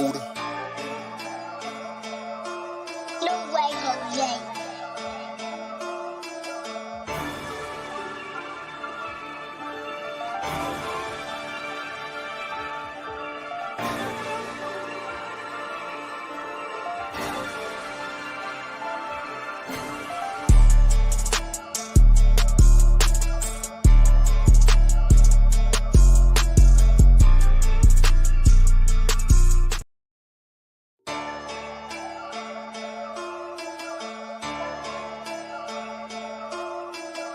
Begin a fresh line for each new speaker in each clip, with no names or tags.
Buddha.
No way, Jose.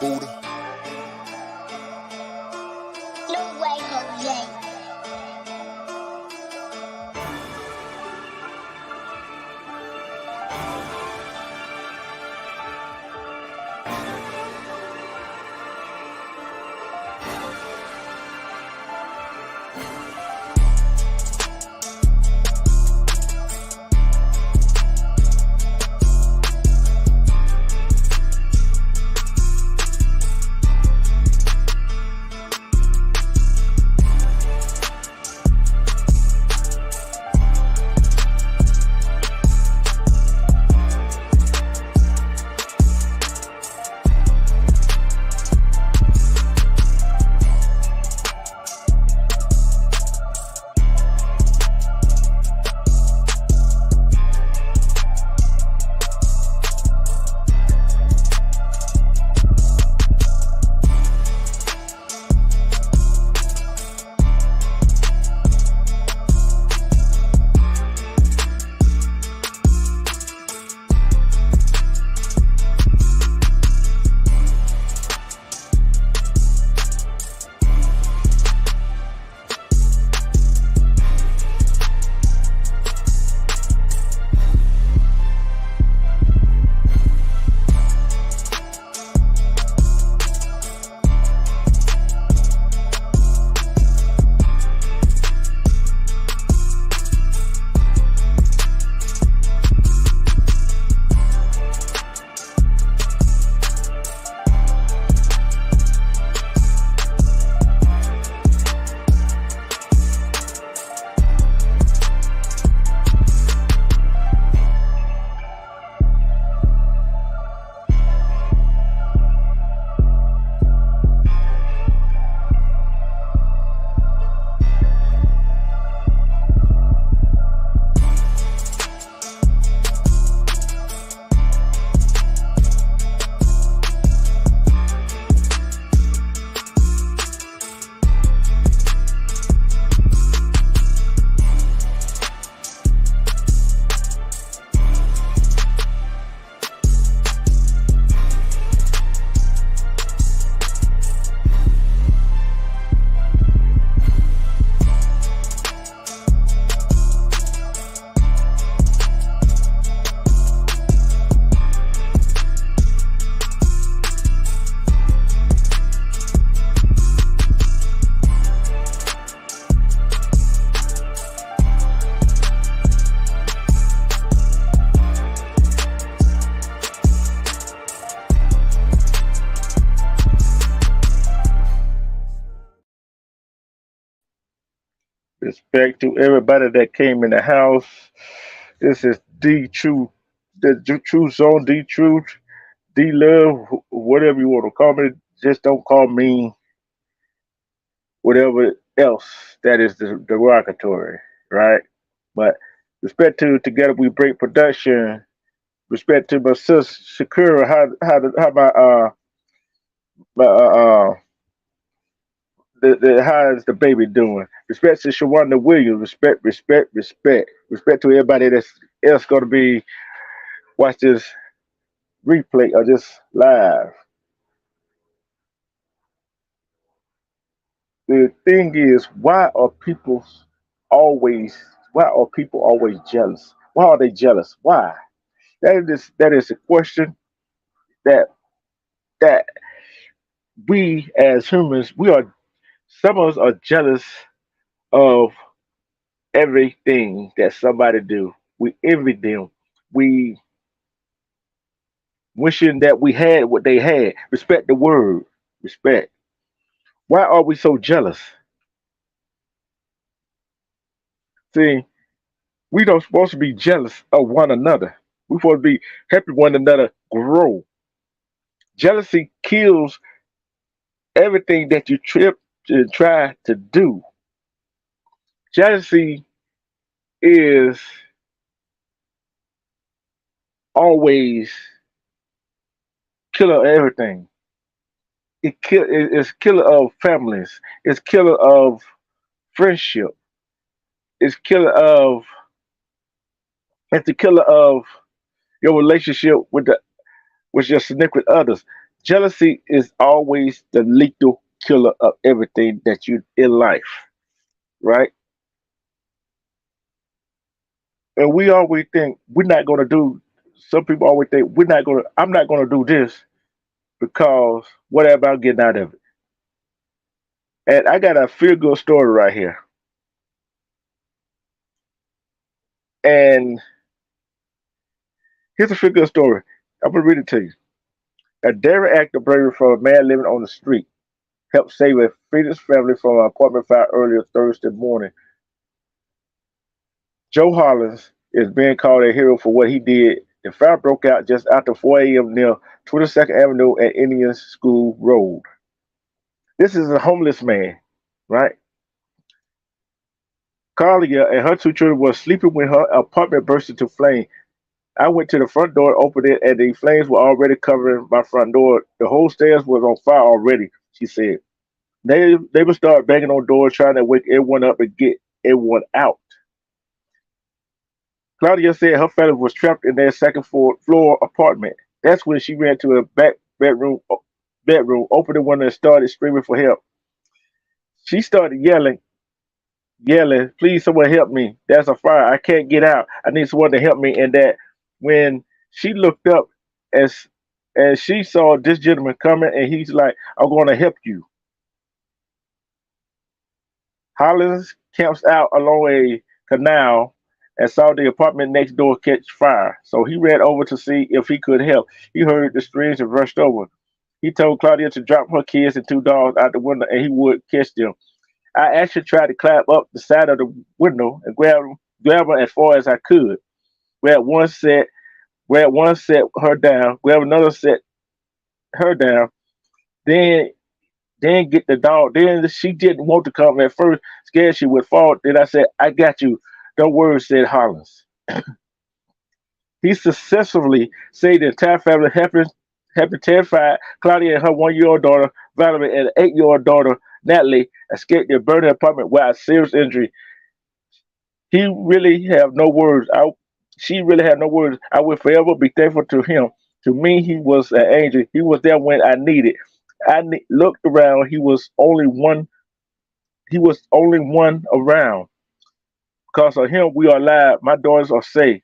Buddha.
No way, Jose.
Respect to everybody that came in the house. This is True Zone, D Truth, D Love, whatever you want to call me. Just don't call me whatever else that is derogatory, right? But respect to Together We Break Production. Respect to my sis Shakira. How my how is the baby doing? Respect to Shawanda Williams. Respect to everybody that's else going to be watch this replay or this live. The thing is, always? Why are people always jealous? Why are they jealous? Why? That is a question that that we as humans some of us are jealous of everything that somebody do. We envy them. We wishing that we had what they had. Respect the word. Respect. Why are we so jealous? See, We don't supposed to be jealous of one another. We're supposed to be helping one another grow. Jealousy kills everything that you trip to try to do. Jealousy is always killer of everything. It's killer of families. It's killer of friendship. It's killer of it's the killer of your relationship with your significant others. Jealousy is always the lethal killer of everything that you in life, right? And we always think we're not gonna do. Some people always think we're not gonna. I'm not gonna do this because whatever I'm getting out of it. And I got a feel good story right here. And here's a feel good story. I'm gonna read it to you. A daring act of bravery from a man living on the street helped save a Phoenix family from an apartment fire earlier Thursday morning. Joe Hollins is being called a hero for what he did. The fire broke out just after 4 a.m. near 22nd Avenue and Indian School Road. This is a homeless man, right? Carlia and her two children were sleeping when her apartment burst into flames. I went to the front door, opened it, and the flames were already covering my front door. The whole stairs was on fire already, she said. They would start banging on doors, trying to wake everyone up and get everyone out. Claudia said her family was trapped in their second floor apartment. That's when she ran to a back bedroom, opened the window, and started screaming for help. She started yelling, "Please, someone help me! There's a fire! I can't get out! I need someone to help me!" And that when she looked up as and she saw this gentleman coming, and he's like, "I'm going to help you." Hollins camps out along a canal and saw the apartment next door catch fire. So he ran over to see if he could help. He heard the screams and rushed over. He told Claudia to drop her kids and two dogs out the window and he would catch them. I actually tried to climb up the side of the window and grab her as far as I could. Grab one set, grab one set her down, grab another set her down, then get the dog. Then she didn't want to come at first, scared she would fall. Then I said, "I got you. Don't worry," said Hollins. He successfully saved the entire family, helping terrified Claudia and her 1 year old daughter, Valerie, and 8 year old daughter, Natalie, escaped their burning apartment without serious injury. He really have no words. She really had no words. I will forever be thankful to him. To me, he was an angel. He was there when I needed. Looked around. He was only one. He was only one around. Because of him, we are alive. My daughters are safe.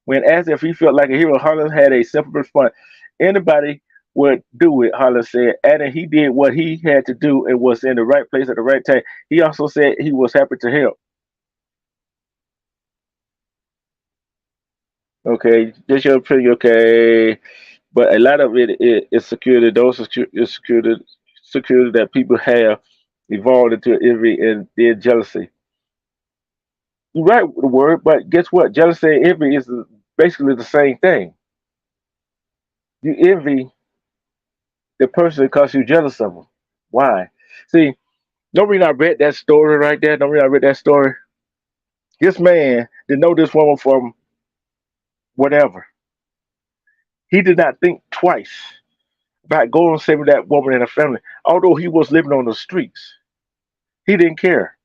When asked if he felt like a hero, Holland had a simple response. Anybody would do it, Holland said, adding he did what he had to do and was in the right place at the right time. He also said he was happy to help. Okay, just your opinion, okay. But a lot of is security. Those is security that people have evolved into envy and their jealousy. You're right with the word, but guess what? Jealousy and envy is basically the same thing. You envy the person because you're jealous of them. Why? See, no reason I read that story right there. No reason I read that story. This man didn't know this woman from whatever. He did not think twice about going and saving that woman and her family. Although he was living on the streets, he didn't care.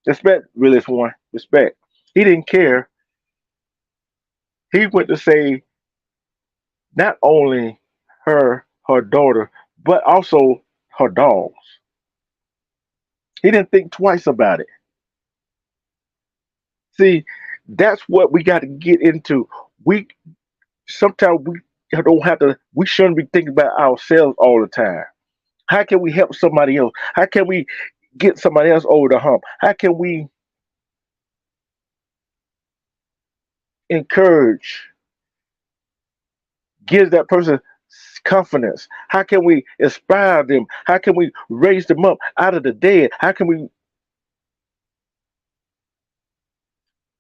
Respect, really, is one. Respect. He didn't care. He went to save not only her daughter, but also her dogs. He didn't think twice about it. See, that's what we got to get into. We sometimes we don't have to. We shouldn't be thinking about ourselves all the time. How can we help somebody else? How can we get somebody else over the hump? How can we encourage, give that person confidence? How can we inspire them? How can we raise them up out of the dead? How can we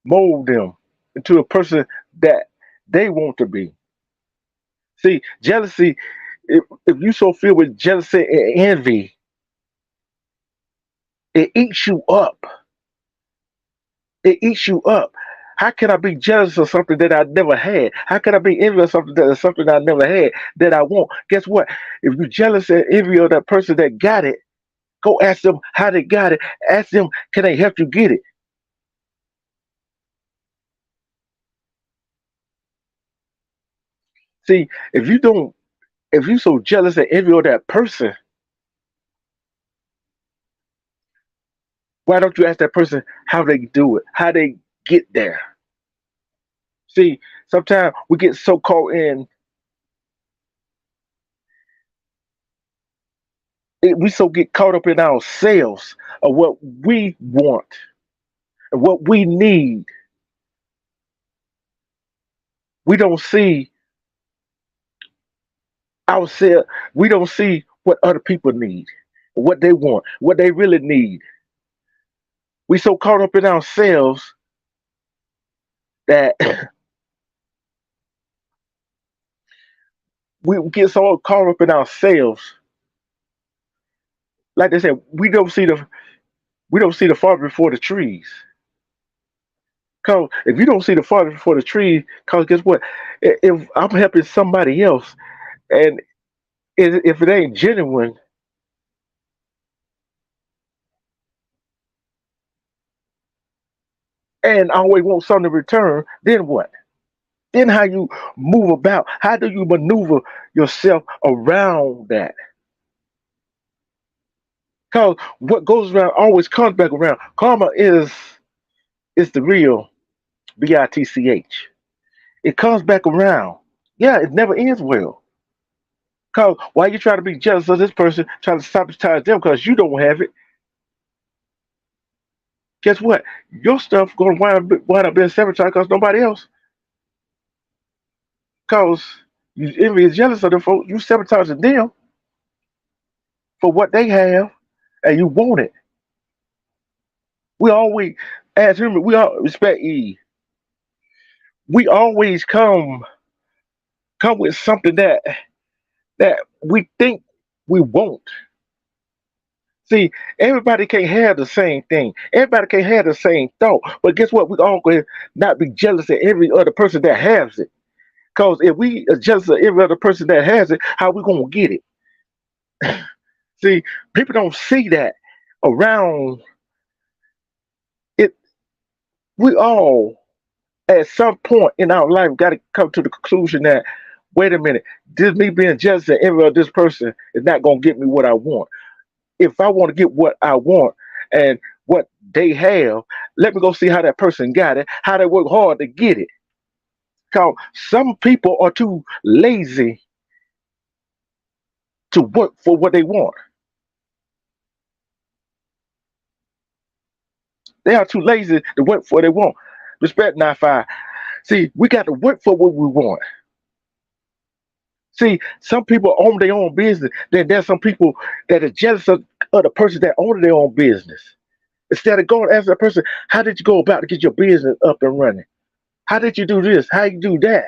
mold them? into a person that they want to be. See, jealousy, if you so filled with jealousy and envy, it eats you up. It eats you up. How can I be jealous of something that I never had? How can I be envious of something that is something I never had that I want? Guess what? If you're jealous and envy of that person that got it, go ask them how they got it. Ask them, can they help you get it? See, if you so jealous and envy of that person, why don't you ask that person how they do it, how they get there? See, sometimes we get so caught in we so get caught up in ourselves of what we want and what we need. We don't see ourselves. We don't see what other people need, what they want, what they really need. We so caught up in ourselves that we get so caught up in ourselves. Like they said, we don't see the forest before the trees. Cause if you don't see the forest before the trees, cause guess what? If I'm helping somebody else, and if it ain't genuine, and I always want something in return, then what? Then how you move about? How do you maneuver yourself around that? Cause what goes around always comes back around. Karma is the real bitch. It comes back around. Yeah, it never ends well. Cause why you try to be jealous of this person, trying to sabotage them because you don't have it? Guess what? Your stuff gonna wind up being sabotaged because nobody else. Cause you envy is jealous of them folks, you sabotaging them for what they have, and you want it. We always, as humans, we all respect Eve. We always come with something that we think we want. See, everybody can't have the same thing. Everybody can't have the same thought. But guess what? We all going to not be jealous of every other person that has it. Because if we are jealous of every other person that has it, how we gonna get it? See, people don't see that around it. We all, at some point in our life, got to come to the conclusion that, wait a minute, this me being jealous of every other this person is not gonna get me what I want. If I want to get what I want and what they have, let me go see how that person got it, how they work hard to get it. Because some people are too lazy to work for what they want. They are too lazy to work for what they want. Respect not fire. See, we got to work for what we want. See, some people own their own business. Then there's some people that are jealous of the person that owns their own business. Instead of going to ask that person, how did you go about to get your business up and running? How did you do this? How you do that?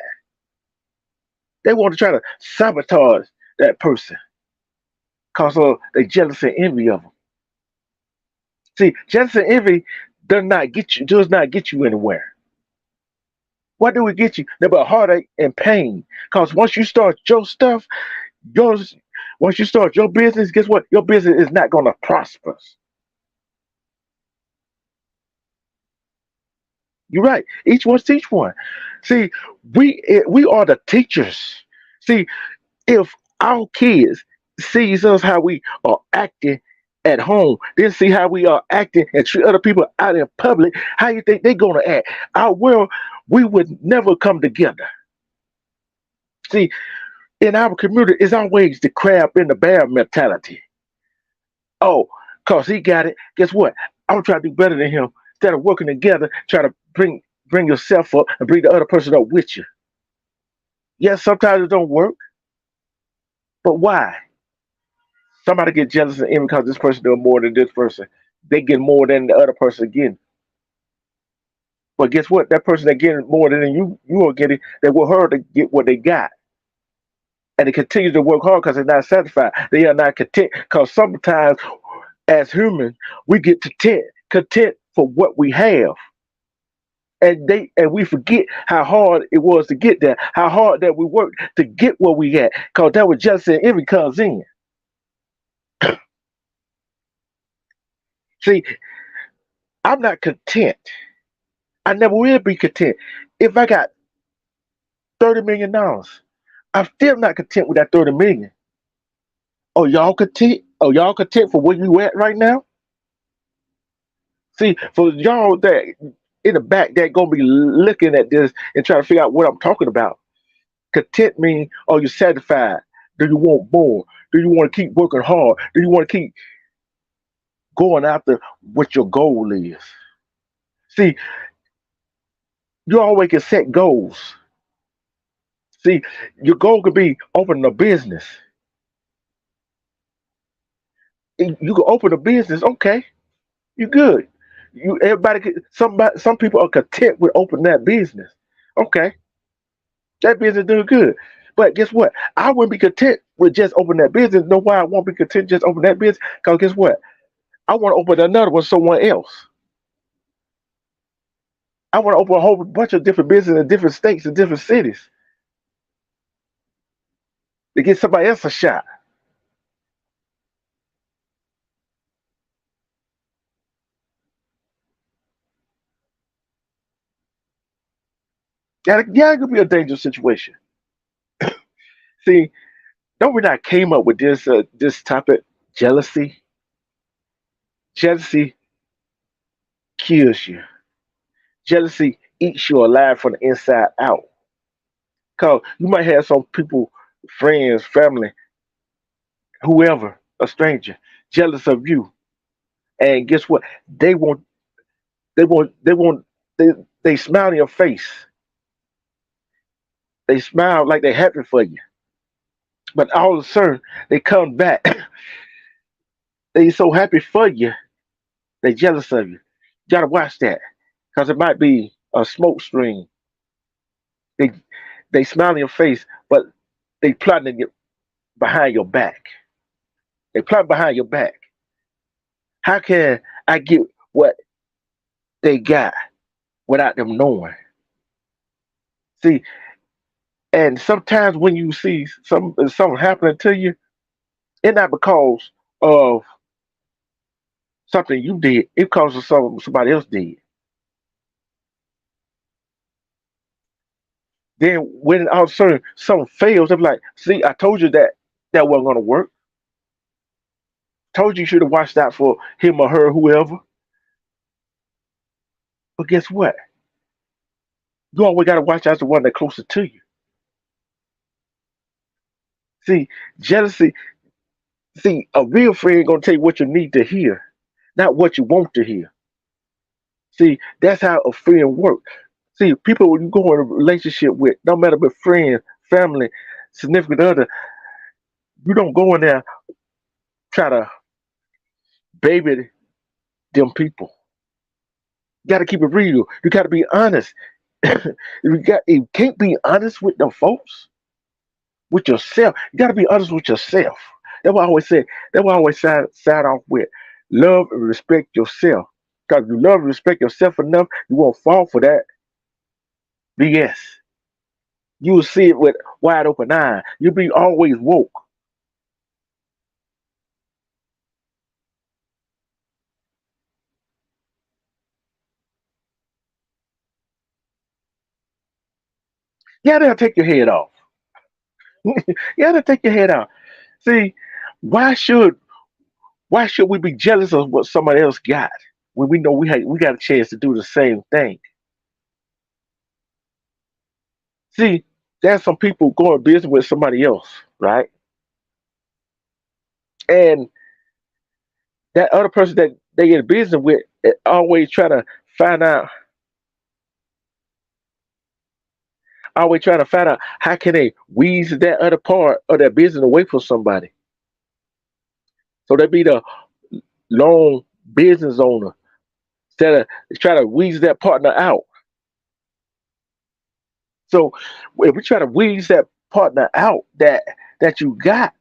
They want to try to sabotage that person because of they jealous and envy of them. See, jealousy and envy does not get you anywhere. What do we get you? But heartache and pain. Because once you start your stuff, yours once you start your business, guess what? Your business is not gonna prosper. You're right. Each one teach one. See, we are the teachers. See, if our kids sees us how we are acting at home, then see how we are acting and treat other people out in public, how you think they're gonna act? Our world, we would never come together. See, in our community, it's always the crab in the bear mentality. Oh, cause he got it. Guess what? I'm gonna try to do better than him. Instead of working together, try to bring yourself up and bring the other person up with you. Yes, sometimes it don't work, but why? Somebody get jealous and envy because this person doing more than this person. They get more than the other person getting. But guess what? That person that getting more than you are getting, they will hurt to get what they got. And they continue to work hard because they're not satisfied. They are not content. Because sometimes as humans, we get content for what we have. And we forget how hard it was to get there, how hard that we worked to get where we at. Because that was just and envy comes in. See, I'm not content. I never will be content. If I got $30 million, I'm still not content with that 30 million. Oh, y'all content? Oh, y'all content for where you at right now? See, for y'all that in the back that gonna be looking at this and trying to figure out what I'm talking about. Content means, are you satisfied? Do you want more? Do you want to keep working hard? Do you want to keep going after what your goal is? See, you always can set goals. See, your goal could be opening a business. You can open a business, okay, you good. You everybody some people are content with opening that business. Okay, that business doing good. But guess what? I wouldn't be content with just opening that business. Know why I won't be content just open that business? Because guess what? I want to open another one somewhere else. I want to open a whole bunch of different businesses in different states and different cities to get somebody else a shot. Yeah, it could be a dangerous situation. See, don't we not came up with this topic? Jealousy. Jealousy kills you. Jealousy eats you alive from the inside out. Cause you might have some people, friends, family, whoever, a stranger, jealous of you. And guess what? They want they want they smile in your face. They smile like they're happy for you. But all of a sudden they come back. They so happy for you, they jealous of you. You gotta watch that. Because it might be a smoke screen. They they smile in your face, but they plotting it behind your back. They plot behind your back. How can I get what they got without them knowing? See, and sometimes when you see something happening to you, it's not because of something you did. It because of somebody else did. Then when all of a sudden something fails, I'm like, see, I told you that wasn't gonna work. Told you should have watched out for him or her, whoever. But guess what? You always gotta watch out the one that's closer to you. See, jealousy. See, a real friend gonna tell you what you need to hear, not what you want to hear. See, that's how a friend works. See, people when you go in a relationship with, no matter if friends, family, significant other, you don't go in there try to baby them people. You gotta keep it real. You gotta be honest. You can't be honest with them folks, with yourself. You gotta be honest with yourself. That's what I always say. That's what I always side off with. Love and respect yourself. Because if you love and respect yourself enough, you won't fall for that BS. You will see it with wide open eyes. You'll be always woke. Yeah, they'll take your head off. Yeah, they'll take your head off. See, why should why should we be jealous of what somebody else got when we know we got a chance to do the same thing? See, there's some people going business with somebody else, right? And that other person that they get business with always try to find out, always trying to find out how can they wease that other part of their business away from somebody. So they be the lone business owner instead of try to wease that partner out. So if we try to weed that partner out that you got,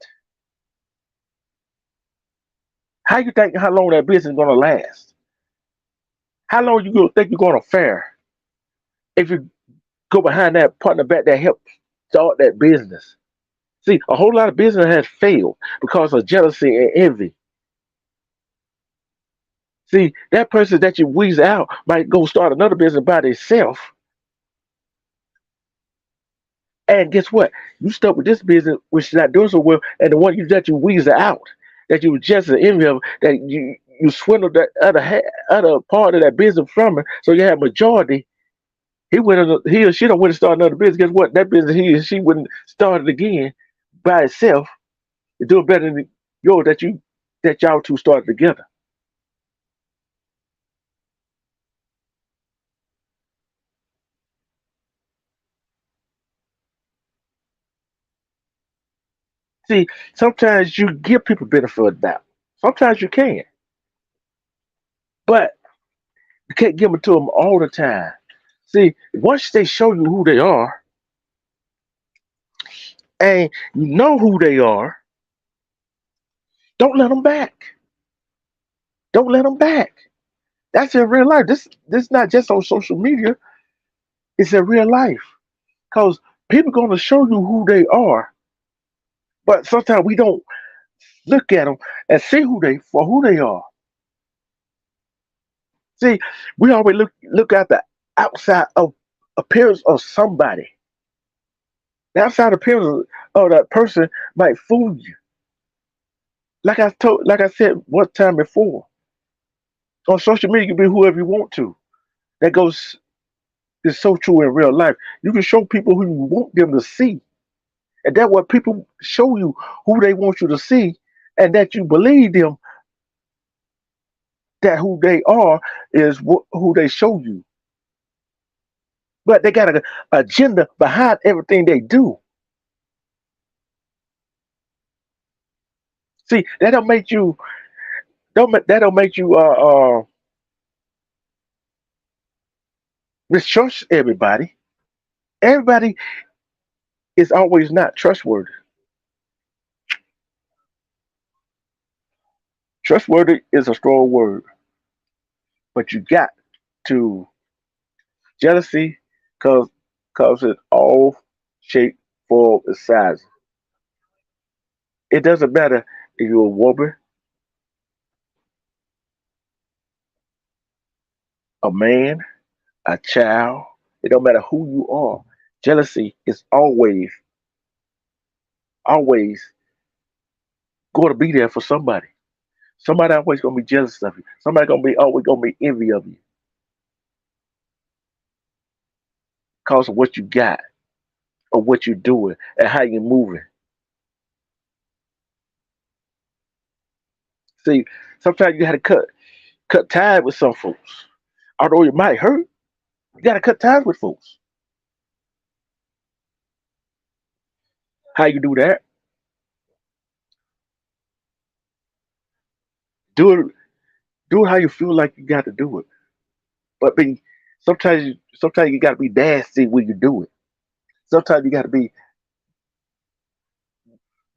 how you think how long that business is gonna last? How long you gonna think you're gonna fare if you go behind that partner back that helped start that business? See, a whole lot of business has failed because of jealousy and envy. See, that person that you weasel out might go start another business by themselves. And guess what? You stuck with this business, which is not doing so well, and the one that you weasel out, that you were just an envy of, that you swindled that other part of that business from him, so you have majority. He or she don't want to start another business. Guess what? That business he or she wouldn't start it again by itself. To do it better than yours that y'all two started together. See, sometimes you give people benefit of the doubt. Sometimes you can, but you can't give them to them all the time. See, once they show you who they are, and you know who they are, don't let them back. Don't let them back. That's in real life. This not just on social media. It's in real life. Cause people gonna show you who they are, but sometimes we don't look at them and see who they are. See, we always look at the outside of appearance of somebody. The outside appearance of that person might fool you. Like I said one time before, on social media you can be whoever you want to. That goes is so true in real life. You can show people who you want them to see, and that's what people show you who they want you to see, and that you believe them that who they are is who they show you. But they got an agenda behind everything they do. See, that don't make you that don't make you mistrust everybody. Everybody is always not trustworthy. Trustworthy is a strong word, but you got to jealousy cause causes all shape, form, and size. It doesn't matter if you're a woman, a man, a child. It don't matter who you are. Jealousy is always going to be there for somebody. Somebody always gonna be jealous of you. Somebody gonna be always gonna be envy of you because of what you got or what you're doing and how you're moving. See, sometimes you gotta cut ties with some folks. Although it might hurt, you gotta cut ties with folks. How you do that? Do it do it how you feel like you got to do it. But sometimes you gotta be nasty when you do it. Sometimes you gotta be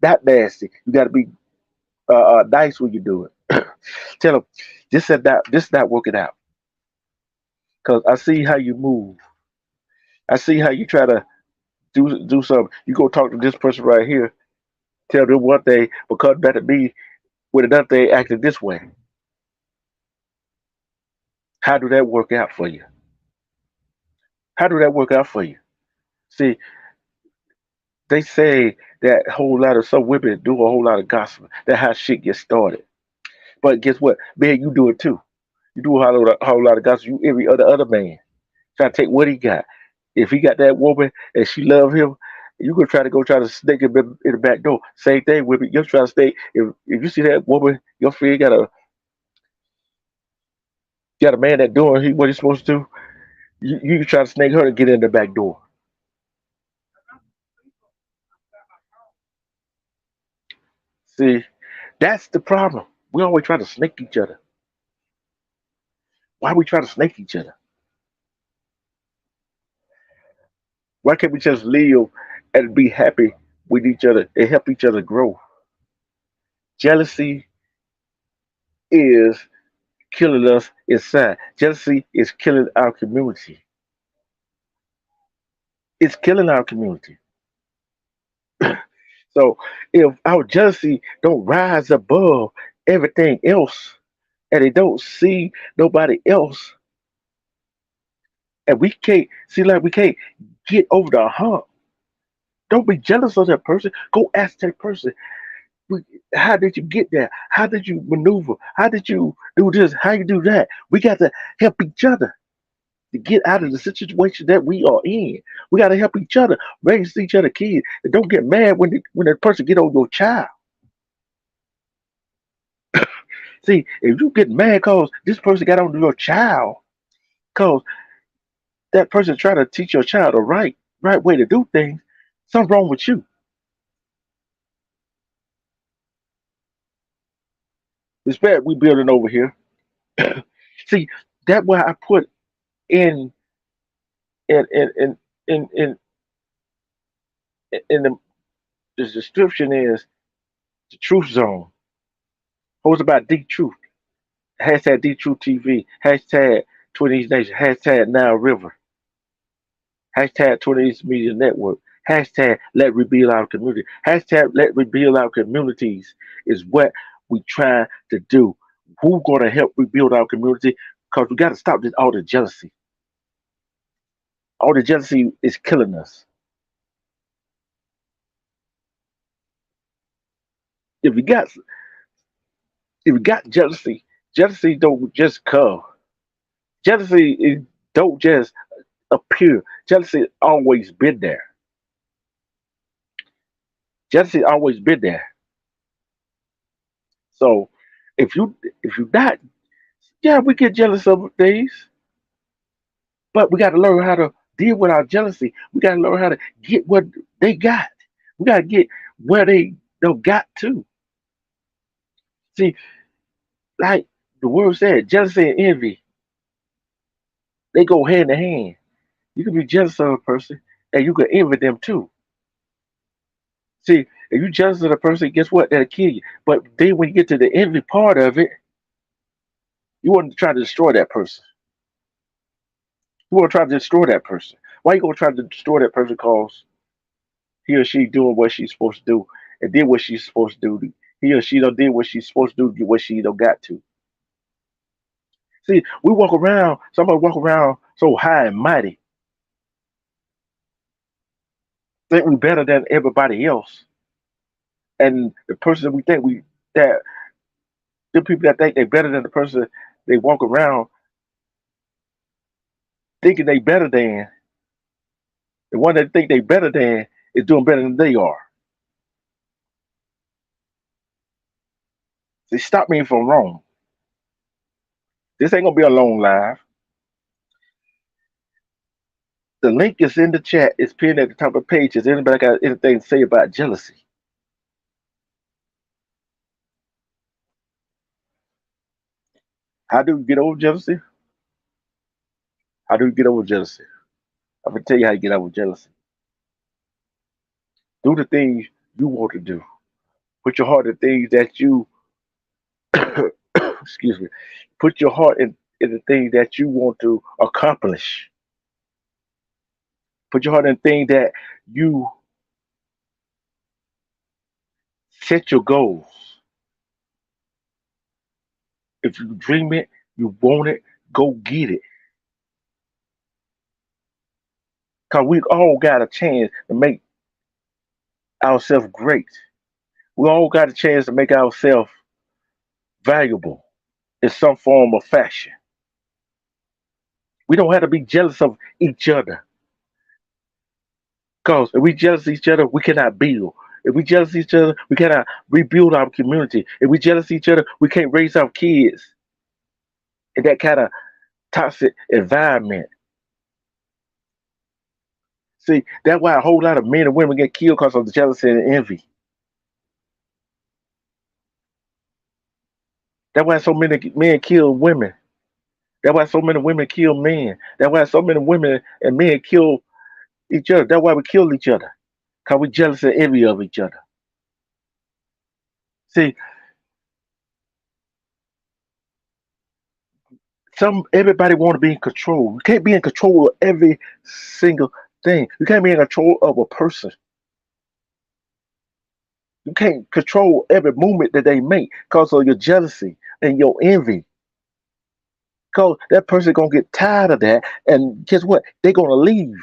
that nasty. You gotta be nice when you do it. Tell them this not working out. Cause I see how you move. I see how you try to do something. You go talk to this person right here, tell them one thing, but come back to me with another thing acting this way. How do that work out for you? How do that work out for you? See, they say that whole lot of some women do a whole lot of gossip. That's how shit gets started. But guess what? Man, you do it too. You do whole lot of gossip. You every other man. Try to take what he got. If he got that woman and she love him, you could try to sneak him in the back door. Same thing with it. You try to stay. If you see that woman, your friend got a man that doing what he's supposed to do. You try to snake her to get in the back door. See, that's the problem. We always try to snake each other. Why we try to snake each other? Why can't we just live and be happy with each other and help each other grow? Jealousy is killing us inside. Jealousy is killing our community. It's killing our community. So if our jealousy don't rise above everything else and they don't see nobody else and we can't see like we can't get over the hump. Don't be jealous of that person. Go ask that person, we- how did you get there? How did you maneuver? How did you do this? How you do that? We got to help each other to get out of the situation that we are in. We got to help each other, raise each other kids, and don't get mad when that person get on your child. See, if you get mad cause this person got on your child, cause that person trying to teach your child the right way to do things, something wrong with you. Respect we building over here. See, that's why I put in in in in in in, in the description is the truth zone. What's about D Truth? Hashtag D Truth TV. Hashtag 20 Nation. Hashtag Now River. Hashtag 20 Media Network. Hashtag Let Rebuild Our Community. Hashtag Let Rebuild Our Communities is what we try to do. Who's gonna help rebuild our community? Because we gotta stop this all the jealousy. All the jealousy is killing us. If you got if you got jealousy, jealousy don't just come. Jealousy is, don't just appear. Jealousy always been there. Jealousy always been there. So if you not, yeah, we get jealous of things, but we got to learn how to deal with our jealousy. We got to learn how to get what they got. We got to get where they don't got to. See, like the word said, jealousy and envy they go hand in hand. You can be jealous of a person, and you can envy them too. See, if you jealous of the person, guess what? That'll kill you. But then when you get to the envy part of it, you want to try to destroy that person. You want to try to destroy that person. Why you gonna try to destroy that person? Cause he or she doing what she's supposed to do and did what she's supposed to do. He or she don't did what she's supposed to do to get what she don't got to. See, we walk around. Somebody walk around so high and mighty, think we better than everybody else. And the person that we think we that the people that think they better than the person they walk around thinking they better than the one that think they better than is doing better than they are. See, stop me if I'm wrong. This ain't gonna be a long live. The link is in the chat. It's pinned at the top of the page. Is anybody got anything to say about jealousy? How do you get over jealousy? How do you get over jealousy? I'm gonna tell you how you get over jealousy. Do the things you want to do. Put your heart in things that you excuse me. Put your heart in the things that you want to accomplish. Put your heart in things that you set your goals. If you dream it, you want it, go get it. Cause we all got a chance to make ourselves great. We all got a chance to make ourselves valuable in some form or fashion. We don't have to be jealous of each other. Because if we jealous of each other, we cannot build. If we jealous of each other, we cannot rebuild our community. If we jealous of each other, we can't raise our kids in that kind of toxic environment. See, that's why a whole lot of men and women get killed because of the jealousy and envy. That's why so many men kill women. That's why so many women kill men. That's why so many women and men kill each other. That's why we kill each other. Cause we jealous and envy of each other. See, everybody want to be in control. You can't be in control of every single thing. You can't be in control of a person. You can't control every movement that they make because of your jealousy and your envy. Because that person gonna get tired of that, and guess what? They're gonna leave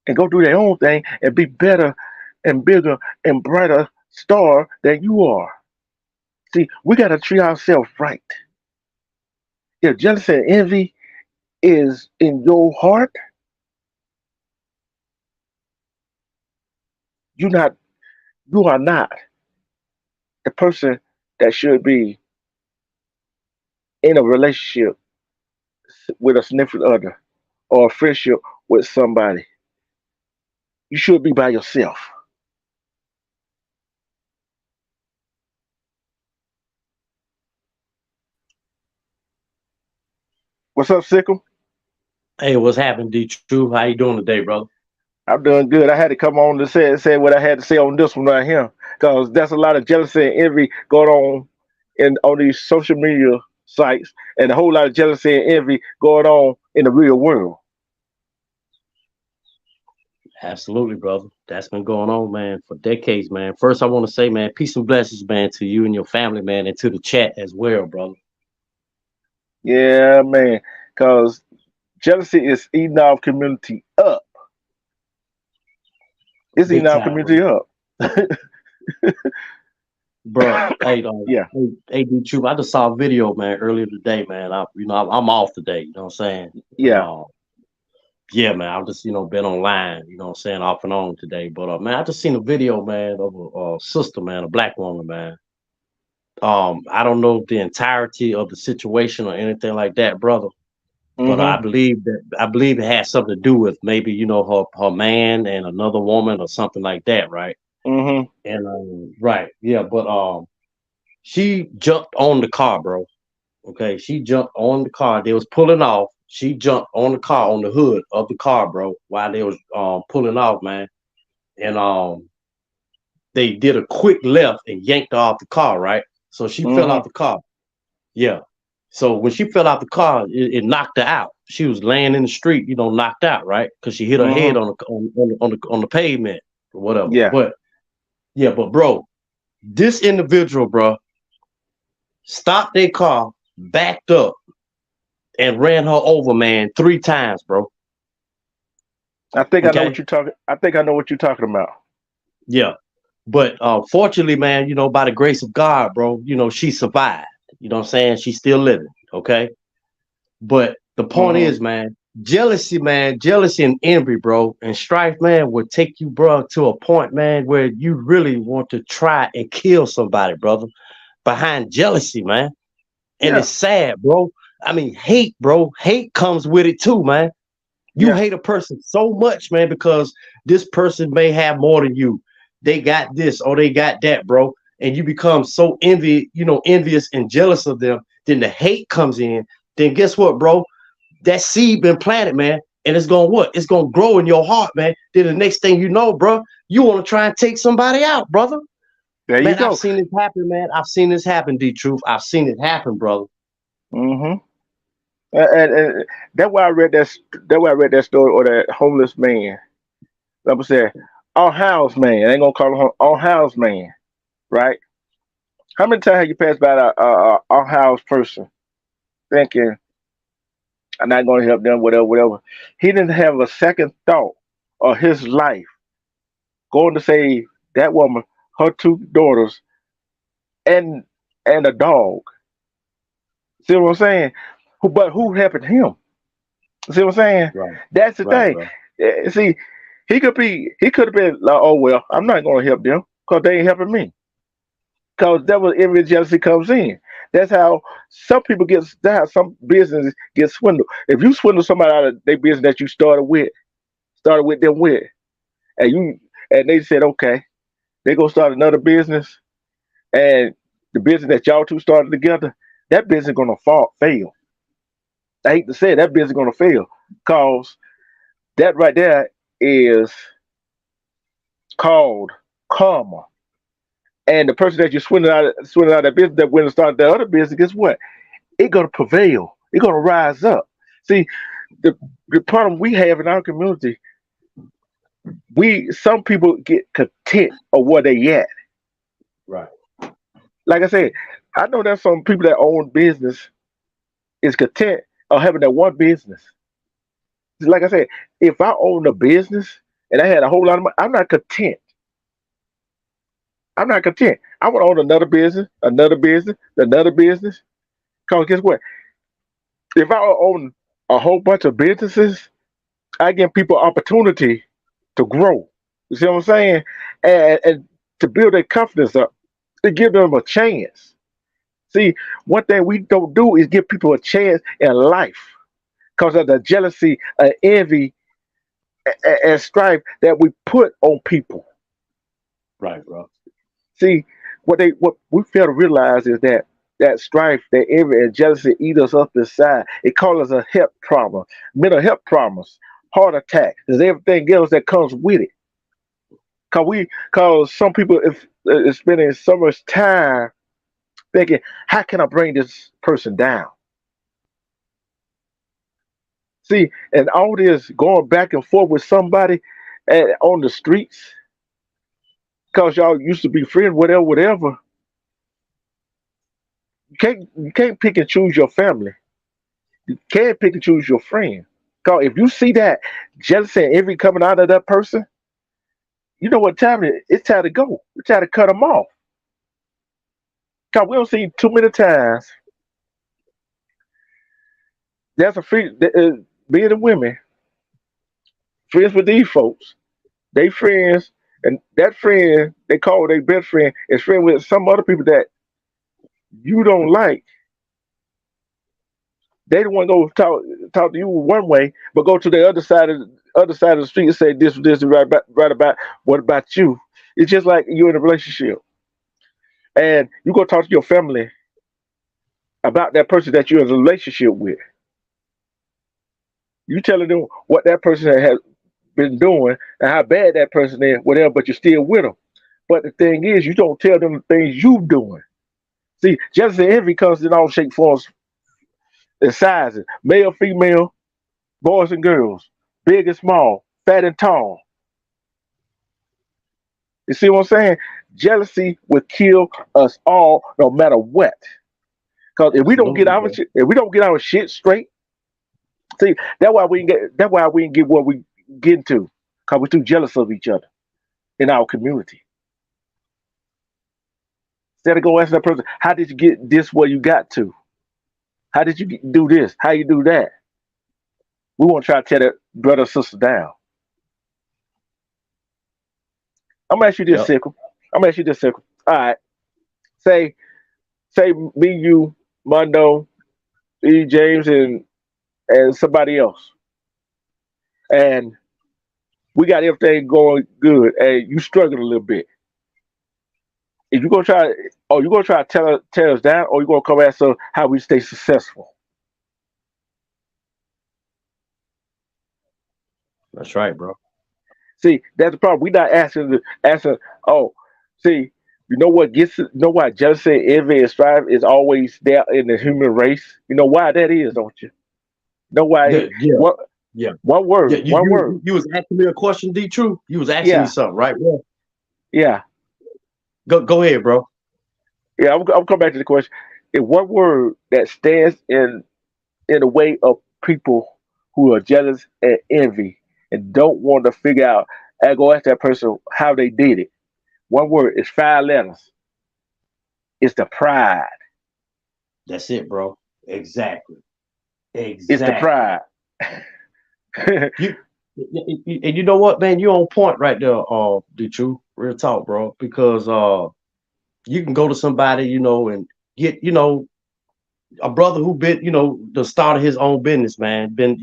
and go do their own thing and be better and bigger and brighter star than you are. See, we gotta treat ourselves right. If jealousy and envy is in your heart, you not you are not the person that should be in a relationship with a significant other or a friendship with somebody. You should be by yourself. What's up, Sickle?
Hey, what's happening, D True? How you doing today, bro?
I'm doing good. I had to come on to say what I had to say on this one right here, because there's a lot of jealousy and envy going on these social media sites, and a whole lot of jealousy and envy going on in the real world.
Absolutely, brother. That's been going on, man, for decades, man. First, I want to say, man, peace and blessings, man, to you and your family, man, and to the chat as well, brother.
Yeah, man, because jealousy is eating our community up. It's eating
Big
our
time,
community up.
bro. Hey,
Yeah.
D True. I just saw a video, man, earlier today, man. I'm off today. You know what I'm saying?
Yeah.
Yeah, man. I've just, been online. You know what I'm saying, off and on today. But man, I just seen a video, man, of a sister, man, a black woman, man. I don't know the entirety of the situation or anything like that, brother. But I
Mm-hmm.
believe it has something to do with maybe her man and another woman or something like that, right?
Mm-hmm.
And right, yeah. But she jumped on the car, bro. Okay, she jumped on the car. They was pulling off. She jumped on the car, on the hood of the car, bro, while they was pulling off, man. And they did a quick left and yanked her off the car, right? So she fell
Mm-hmm.
out the car. Yeah. So when she fell out the car, it knocked her out. She was laying in the street, knocked out, right? Because she hit her head
Mm-hmm.
on the pavement or whatever.
Yeah.
But yeah, but bro, this individual, bro, stopped their car, backed up, and ran her over, man, 3 times, bro.
I think I know what
Okay.
you're talking. I think I know what you're talking about.
Yeah. But fortunately, man, by the grace of God, bro, she survived. You know what I'm saying? She's still living. Okay. But the point
Mm-hmm.
is, man, jealousy and envy, bro, and strife, man, will take you, bro, to a point, man, where you really want to try and kill somebody, brother, behind jealousy, man. And
Yeah.
it's sad, bro. I mean, hate, bro. Hate comes with it too, man. You
Yeah.
hate a person so much, man, because this person may have more than you. They got this or they got that, bro. And you become so envious and jealous of them. Then the hate comes in. Then guess what, bro? That seed been planted, man. And it's gonna what? It's gonna grow in your heart, man. Then the next thing you know, bro, you want to try and take somebody out, brother.
There you
Man, I've
go.
seen this happen, man. I've seen this happen, D Truth. I've seen it happen, brother.
Mm-hmm. And that's why I read that. That's why I read that story or that homeless man. Like I said, our house man. I ain't gonna call him our house man, right? How many times have you passed by our house person thinking I'm not gonna help them, whatever, whatever? He didn't have a second thought of his life going to save that woman, her 2 daughters, and a dog. See what I'm saying? But who helping him? See what I'm saying?
Right,
That's the
right,
thing.
bro.
See, he could have been like, oh well, I'm not gonna help them because they ain't helping me. Because that was envy and jealousy comes in. That's how some people get. That's how some businesses get swindled. If you swindle somebody out of their business that you started with them with, and they said okay, they go start another business, and the business that y'all two started together, that business gonna fail. I hate to say it, that business gonna fail, cause That right there is called karma. And the person that you're swindling out of that business that went and started that other business, guess what? It's gonna prevail. It's gonna rise up. See, the the problem we have in our community, we some people get content of where they at.
Right.
Like I said, I know there's some people that own business is content of having that one business. Like I said, if I own a business and I had a whole lot of money, I'm not content. I'm not content. I would own another business, another business, another business. Cause guess what? If I own a whole bunch of businesses, I give people opportunity to grow. You see what I'm saying? And to build their confidence up, to give them a chance. See, one thing we don't do is give people a chance in life because of the jealousy, envy, and strife that we put on people.
Right, bro.
See, what we fail to realize is that that strife, that envy, and jealousy eat us up inside. It causes us a health problem, mental health problems, heart attacks, there's everything else that comes with it. Cause some people if is spending so much time thinking, how can I bring this person down? See, and all this going back and forth with somebody on the streets, cause y'all used to be friends, whatever, whatever. You can't pick and choose your family. You can't pick and choose your friend. Cause if you see that jealousy and envy coming out of that person, you know what time it is. It's time to go. It's time to cut them off. Cause we don't see too many times. There's a free men and women friends with these folks. They friends, and that friend they call their best friend is friend with some other people that you don't like. They don't want to go talk to you one way, but go to the other side of the street and say this is right about what about you? It's just like you're in a relationship, and you go talk to your family about that person that you're in a relationship with. You telling them what that person has been doing and how bad that person is, whatever, but you're still with them. But the thing is, you don't tell them the things you doing. See, jealousy and envy comes in all shape, forms, and sizes: male, female, boys and girls, big and small, fat and tall. You see what I'm saying? Jealousy will kill us all, no matter what. Because
Absolutely, bro.
if we don't get our shit straight, see that's why we didn't get what we get to. Because we're too jealous of each other in our community. Instead of go ask that person, how did you get this where you got to? How did you do this? How you do that? We want to try to tear that brother or sister down. I'm gonna ask you this,
Yep.
Sickle. I'm gonna ask you this, Sickle. All right. Say, say me, you, Mondo, E. James, and somebody else, and we got everything going good, and you struggling a little bit. If you gonna try, or you gonna try to tear us down, or you gonna come ask us how we stay successful.
That's right, bro.
See, that's the problem. We not asking. Oh, see, you know why jealousy, envy, and strife is always there in the human race. You know why that is, don't you? Know why?
Yeah, yeah,
What?
yeah.
One
Yeah,
word. One word.
you was asking me a question, D True. You was asking me
Yeah,
something, right, bro?
yeah,
Go ahead, bro.
yeah. I'm come back to the question. If one word that stands in the way of people who are jealous and envy and don't want to figure out and go ask that person how they did it. One word is 5 letters. It's the pride.
That's it, bro. Exactly.
It's the
Exactly.
pride.
You and you know what, man? You on point right there, the truth, real talk, bro. Because you can go to somebody, and get, a brother who been, the start of his own business, man, been,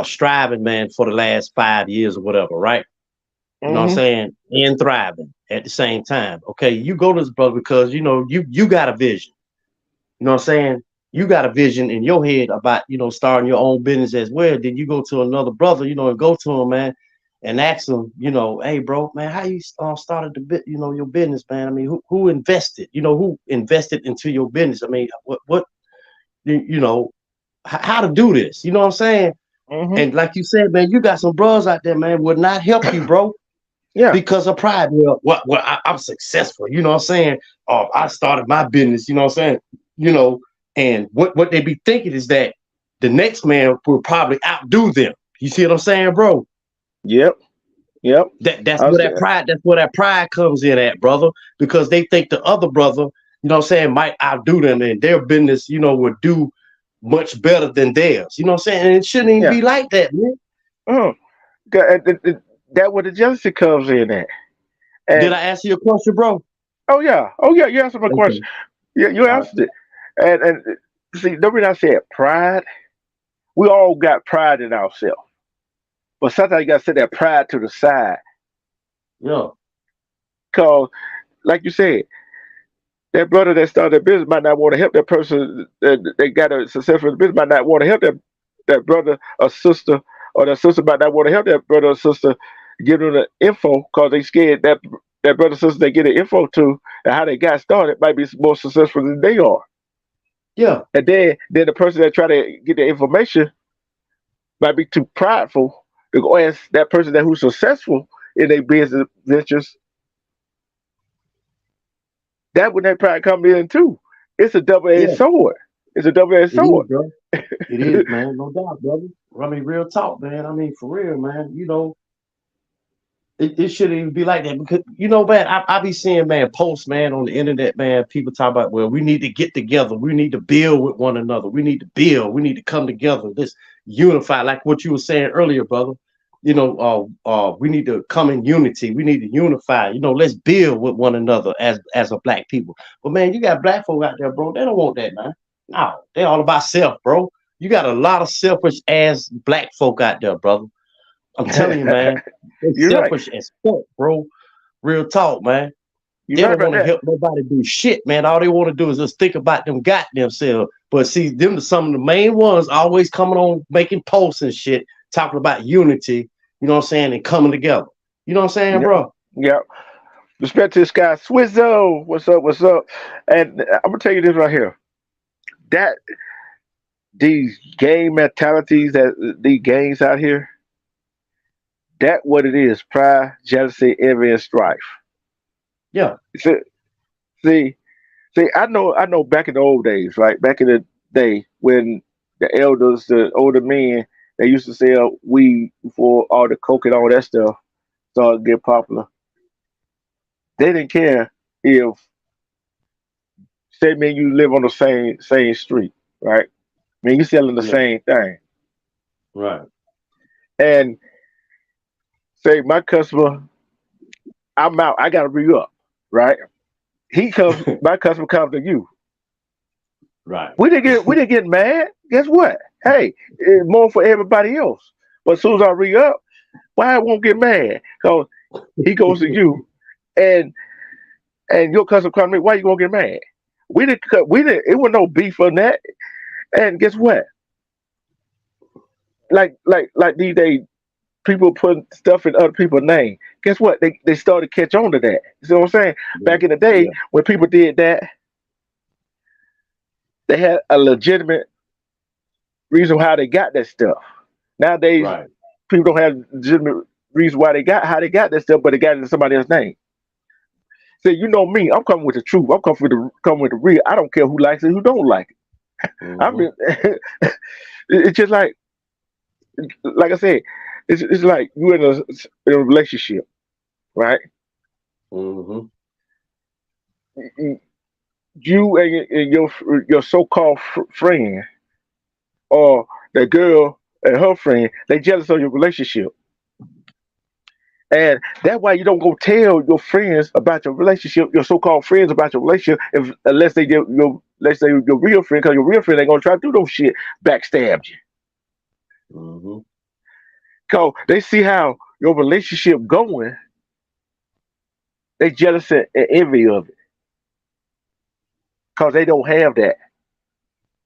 striving, man, for the last 5 years or whatever, right? You know what I'm
Hmm.
saying? And thriving at the same time. Okay, you go to this brother because you got a vision. You know what I'm saying? you got a vision in your head about, starting your own business as well. Then you go to another brother, and go to him, man, and ask him, hey, bro, man, how you started the bit, your business, man. I mean, who invested, who invested into your business? I mean, what, you know, how to do this? You know what I'm saying?
Mm-hmm.
And like you said, man, you got some bros out there, man, would not help you, bro,
Yeah.
because of pride. Well, I'm successful. You know what I'm saying? I started my business. You know what I'm saying? You know, and what they be thinking is that the next man will probably outdo them. You see what I'm saying, bro?
Yep. Yep.
That's
I
where
said,
that pride. That's where that pride comes in at, brother. Because they think the other brother, what I'm saying, might outdo them, and their business, would do much better than theirs. You know what I'm saying? And it shouldn't even
yeah.
be like that, man.
Mm. That where the jealousy comes in at.
Did
And
I answer your question, bro?
oh yeah, you answered my question.
Okay.
Yeah, you
All right.
answered it. And see, the reason I said pride, we all got pride in ourselves. But sometimes you gotta set that pride to the side.
Yeah.
Cause like you said, that brother that started that business might not want to help that person that got a successful business might not want to help that brother or sister, or that sister might not want to help that brother or sister give them the info because they scared that brother or sister they get the info to and how they got started might be more successful than they are.
Yeah.
And then the person that try to get the information might be too prideful to go ask that person that who's successful in their business ventures. That when that pride come in too. It's a double-edged
Yeah.
sword. It's a double-edged
It is,
sword.
bro. It is, man. No doubt, brother. I mean, real talk, man. I mean, for real, man. It shouldn't even be like that because man, I be seeing, man, posts, man, on the internet, man. People talk about, well, we need to get together, we need to build with one another, we need to build, we need to come together, this unify, like what you were saying earlier, brother. We need to come in unity, we need to unify. Let's build with one another as a black people. But man, you got black folk out there, bro. They don't want that, man. No, they all about self, bro. You got a lot of selfish ass black folk out there, brother. I'm telling you, man. They
You're right.
selfish as fuck, bro. Real talk, man.
You're
They
right
don't
about
want to
that.
help nobody do shit, man. All they want to do is just think about them goddamn selves. But see, them some of the main ones always coming on making posts and shit, talking about unity, you know what I'm saying, and coming together. You know what I'm saying,
Yep.
bro?
Yep. Respect to this guy, Swizzo. What's up? What's up? And I'm gonna tell you this right here. That these gang mentalities that these gangs out here, that what it is: pride, jealousy, envy, and strife.
Yeah.
See, see, see. I know. Back in the old days, right? Back in the day when the elders, the older men, they used to sell weed before all the coke and all that stuff started to get popular. They didn't care if, say, man, you live on the same street, right? I mean, you selling the
Yeah.
same thing,
Right.
and say my customer, I'm out, I gotta re up, right? My customer comes to you.
Right.
We didn't get mad. Guess what? Hey, it's more for everybody else. But as soon as I re up, why I won't get mad? Because he goes to you, and your customer comes to me. Why you gonna get mad? We didn't. It was no beef on that. And guess what? Like these days, people put stuff in other people's name. Guess what? They started to catch on to that. You see what I'm saying?
Yeah.
Back in the day,
Yeah.
when people did that, they had a legitimate reason how they got that stuff. Nowadays,
Right.
people don't have legitimate reason why they got how they got that stuff, but they got it in somebody else's name. So you know me, I'm coming with the truth. I'm coming with the real. I don't care who likes it, who don't like it. I
Mm-hmm.
mean, it's just like I said, it's like you in a relationship, right?
Mm-hmm.
You and your so-called friend, or the girl and her friend, they jealous of your relationship, and that's why you don't go tell your friends about your relationship, your so-called friends about your relationship, unless they get your, let's say, your real friend, because your real friend ain't gonna try to do those shit, backstab you,
Mm-hmm.
cause they see how your relationship going, they jealous and envy of it, cause they don't have that.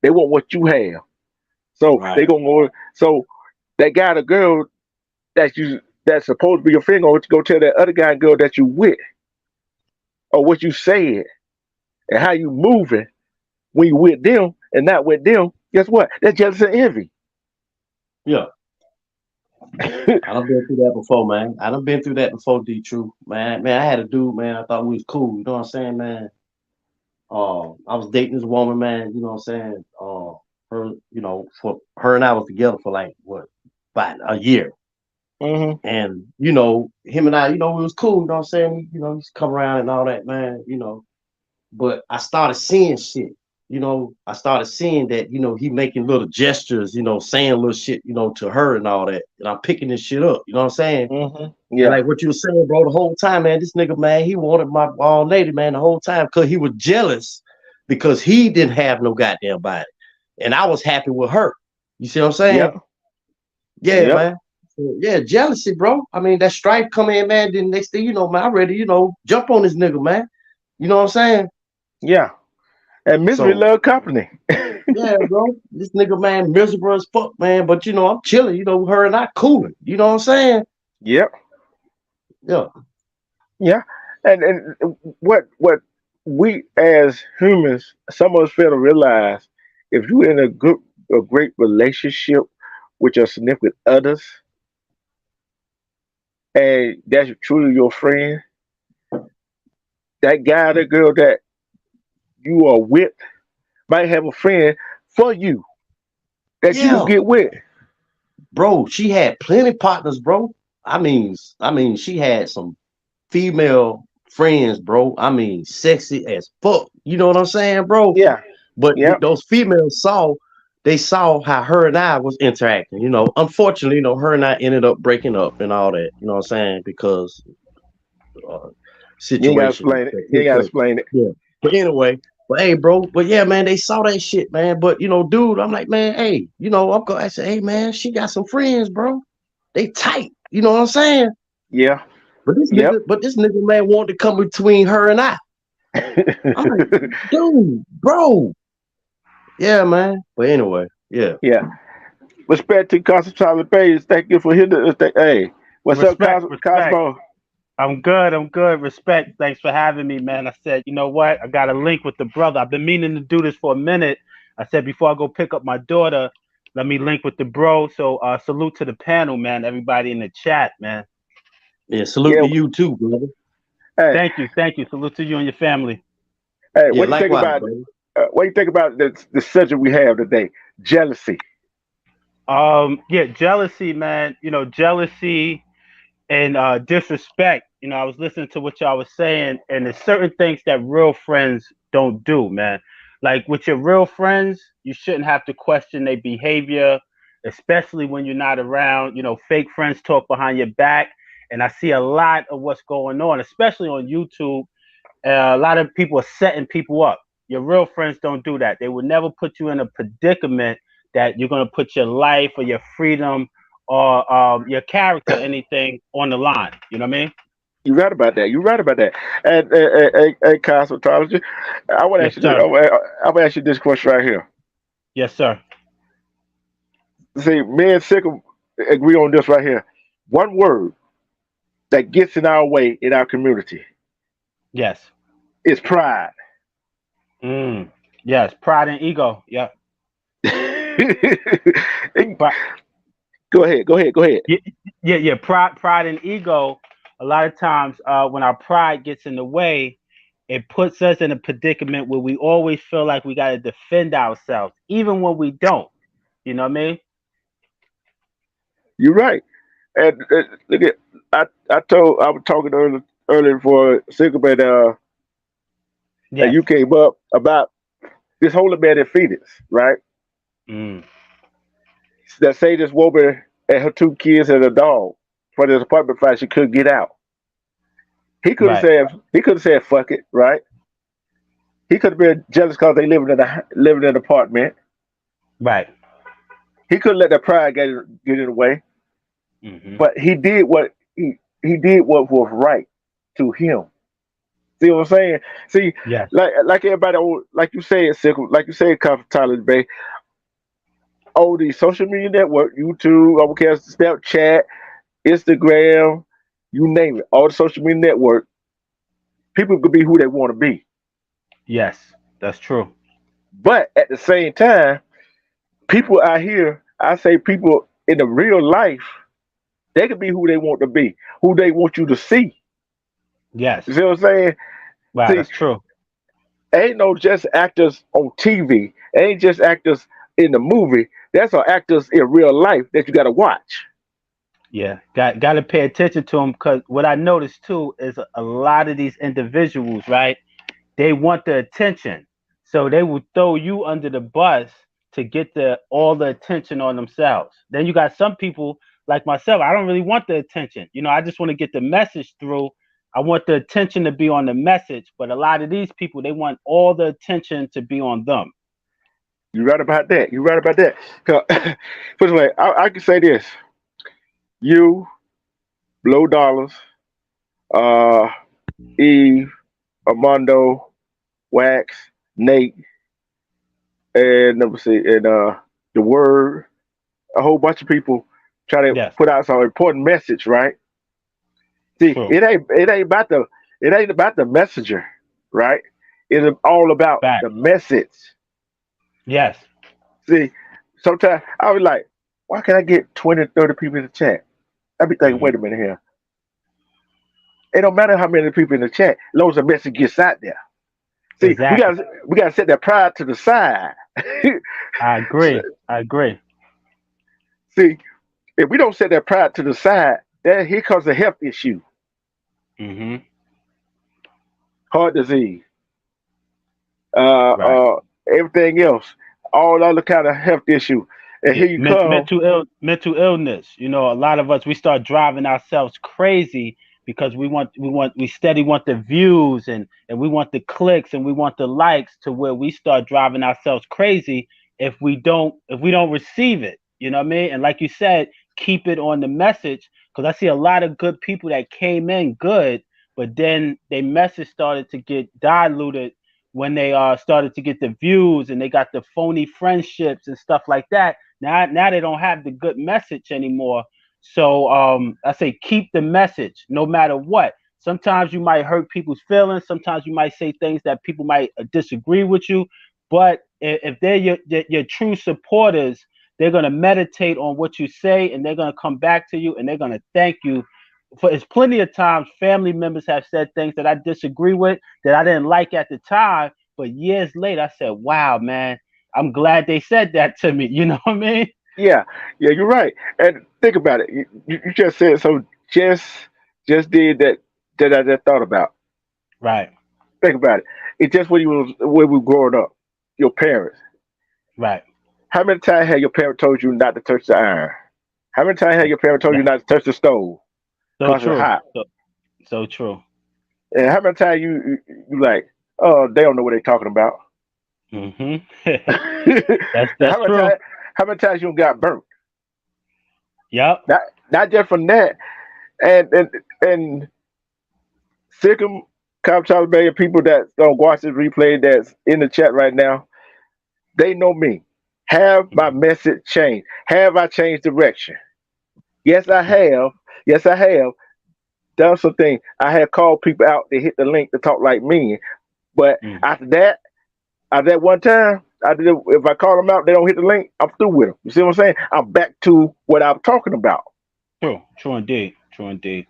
They want what you have. So they
Right.
gonna go. So that guy, the girl that's supposed to be your friend, gonna go tell that other guy and girl that you with, or what you said, and how you moving when you with them and not with them. Guess what? That's jealousy and envy.
Yeah. I done been through that before, man. I done been through that before, D True. Man, I had a dude, man, I thought we was cool. You know what I'm saying, man? I was dating this woman, man, you know what I'm saying? Her, for her and I was together for like what, about a year.
hmm
And, him and I, we was cool, you know what I'm saying? He's come around and all that, man. But I started seeing shit. I started seeing that, he making little gestures, saying little shit, to her and all that. And I'm picking this shit up, you know what I'm saying? And
Yeah.
like what you were saying, bro, the whole time, man, this nigga, man, he wanted my lady, man, the whole time because he was jealous because he didn't have no goddamn body. And I was happy with her. You see what I'm saying?
Yep.
Yeah,
Yep.
man. So, yeah, jealousy, bro. I mean, that strife come in, man. Then next thing you know, man, I'm ready, jump on this nigga, man. You know what I'm saying?
Yeah. And misery
So,
love company.
yeah, bro. This nigga, man, miserable as fuck, man. But, I'm chilling, her and I cooling. You know what I'm saying?
Yep.
Yeah.
Yeah. And what we as humans, some of us fail to realize, if you're in a great relationship with your significant others, and that's truly your friend, that guy, that girl that you are with might have a friend for you that you can
Yeah.
get with.
Bro, she had plenty partners, bro. I mean, she had some female friends, bro. I mean, sexy as fuck. You know what I'm saying, bro?
Yeah.
But
Yep.
those females they saw how her and I was interacting. Unfortunately, her and I ended up breaking up and all that. You know what I'm saying? Because uh,
You ain't gotta
situation
explain it.
that
You ain't
took
gotta
place.
explain it.
Yeah. But anyway, hey, bro. But yeah, man, they saw that shit, man. But dude, I'm like, man, hey, I said, hey, man, she got some friends, bro. They tight. You know what I'm saying?
Yeah.
But
Yep.
this nigga, man, wanted to come between her and I. I'm like, dude, bro. Yeah, man. But anyway, yeah.
Yeah. Respect to Cosmo Page. Thank you for hitting the Hey, what's up,
Respect, respect.
Cosmo?
I'm good. I'm good. Respect. Thanks for having me, man. I said, you know what? I got a link with the brother. I've been meaning to do this for a minute. I said before I go pick up my daughter, let me link with the bro. So salute to the panel, man. Everybody in the chat, man.
Yeah, salute
Yeah.
to you too, brother.
Hey,
Thank you. Thank you. Salute to you and your family.
hey,
Yeah,
what do you think
likewise,
about
brother.
what do you think about the subject we have today? Jealousy.
Yeah, jealousy, man. Jealousy and disrespect. I was listening to what y'all was saying, and there's certain things that real friends don't do, man. Like with your real friends, you shouldn't have to question their behavior, especially when you're not around. Fake friends talk behind your back, and I see a lot of what's going on, especially on YouTube. A lot of people are setting people up. Your real friends don't do that. They will never put you in a predicament that you're going to put your life or your freedom or your character, anything on the line. You know what I mean?
You right about that. You right about that. And cosmetology. I want to
Yes,
ask you.
sir.
I want to ask you this question right here.
Yes, sir.
See, me and Sickle agree on this right here. One word that gets in our way in our community
Yes.
is pride.
Mm. Yes. Pride and ego. Yeah. Pri-
Go ahead. Go ahead. Go ahead.
yeah, yeah. Pride and ego. A lot of times, when our pride gets in the way, it puts us in a predicament where we always feel like we got to defend ourselves, even when we don't. You know what I mean?
You're right. And look at I was talking earlier for Sickle, but and
Yes.
you came up about this holy man in Phoenix, right?
Mm.
That say this woman and her two kids and a dog for this apartment fire she couldn't get out.
Right.
He could have said fuck it, right? He could have been jealous because they living in an apartment.
Right.
He could have let that pride get in the way,
Hmm.
but he did what was right to him. See what I'm saying? See,
Yes.
like everybody, like you said, like you said, Tyler Bay, these social media network, YouTube, Overcast, Snapchat, Instagram, you name it, all the social media network, people could be who they want to be.
Yes. That's true.
But at the same time, people out here, I say people in the real life, they can be who they want to be, who they want you to see.
Yes.
You see what I'm saying?
Wow.
See,
That's true.
ain't no just actors on TV. Ain't just actors in the movie. That's our actors in real life that you got to watch.
Yeah. Got to pay attention to them because what I noticed too is a lot of these individuals, right? They want the attention, so they will throw you under the bus to get all the attention on themselves. Then you got some people like myself. I don't really want the attention. I just want to get the message through. I want the attention to be on the message, but a lot of these people they want all the attention to be on them.
You right about that. You right about that. 'Cause, First of all, I can say this: you, Blow Dollars, uh, Eve, Armando, Wax, Nate, and let me see, and the Word, a whole bunch of people try to
Yes,
put out some important message, right? See,
true.
it ain't about the messenger, right? It's all about the
Fact.
message.
Yes.
See, sometimes I was like, why can't I get 20, 30 people in the chat? I be thinking,
Hmm.
wait a minute here. It don't matter how many people in the chat, as long as the message gets out there. See,
Exactly.
we gotta set that pride to the side.
I agree. I agree.
See, if we don't set that pride to the side, then here comes a health issue,
Hmm.
heart disease,
Right.
everything else, all other kind of health issue. And
Yeah,
here you come.
mental illness. A lot of us we start driving ourselves crazy because we steady want the views and we want the clicks and we want the likes to where we start driving ourselves crazy if we don't receive it. You know what I mean? And like you said, keep it on the message because I see a lot of good people that came in good, but then their message started to get diluted when they started to get the views and they got the phony friendships and stuff like that. Now they don't have the good message anymore. So I say keep the message no matter what. Sometimes you might hurt people's feelings. Sometimes you might say things that people might disagree with you. But if they're your true supporters, they're gonna meditate on what you say and they're gonna come back to you and they're gonna thank you. For it's plenty of times family members have said things that I disagree with that I didn't like at the time, but years later I said, "Wow, man, I'm glad they said that to me." You know what I mean?
Yeah, yeah, you're right. And think about it. You just said so. Just did that I just thought about.
Right,
Think about it. It's just when we were growing up. Your parents.
right.
How many times have your parent told you not to touch the iron? How many times have your parent told you
That-
not to touch the stove
So
because it's
true.
hot?
So true.
And how many times you like, oh, they don't know what they're talking about?
Hmm.
And
That's true.
how many times you got burnt?
Yep.
Not not just from that, and Sikkim, Cop Taliban, people that don't watch this replay that's in the chat right now, they know me. Have my
Mhm.
message changed? Have I changed direction? Yes, I have. Yes, I have done some things. I have called people out to hit the link to talk like me. But
Mm.
after that one time, if I call them out, they don't hit the link, I'm through with them. You see what I'm saying? I'm back to what I'm talking about.
True. True indeed. True indeed.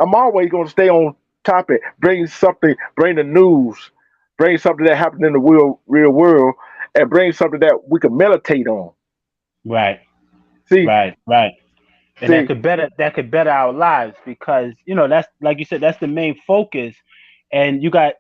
I'm always going to stay on topic, bring the news, bring something that happened in the real world, and bring something that we can meditate on.
Right.
See,
Right. Right. And that
see,
could better our lives because that's like you said that's the main focus, and you got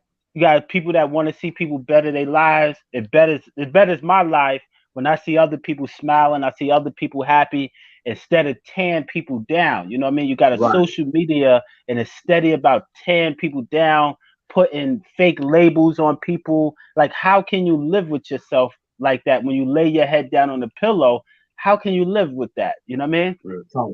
people that want to see people better their lives. It betters my life when I see other people smiling, I see other people happy instead of tearing people down. You know what I mean? You got a
right.
social media and it's steady about tearing people down, putting fake labels on people. Like how can you live with yourself like that when you lay your head down on the pillow? How can you live with that? You know what I mean?
Real talk.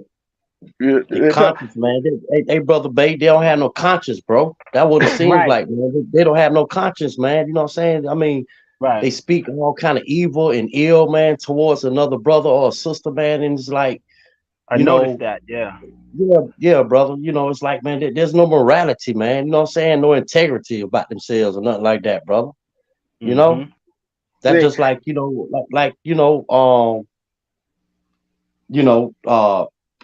They conscious, man. They brother Bay, they don't have no conscience, bro. That what it seems
Right,
like, man. They don't have no conscience, man. You know what I'm saying? I mean,
right.
they speak all kind of evil and ill, man, towards another brother or a sister, man. And it's like,
I
you
noticed
know,
that. Yeah.
yeah, yeah, brother. You know, it's like, man, there's no morality, man. You know what I'm saying? No integrity about themselves or nothing like that, brother. You know?
Mm-hmm.
That's
See,
just like, you know,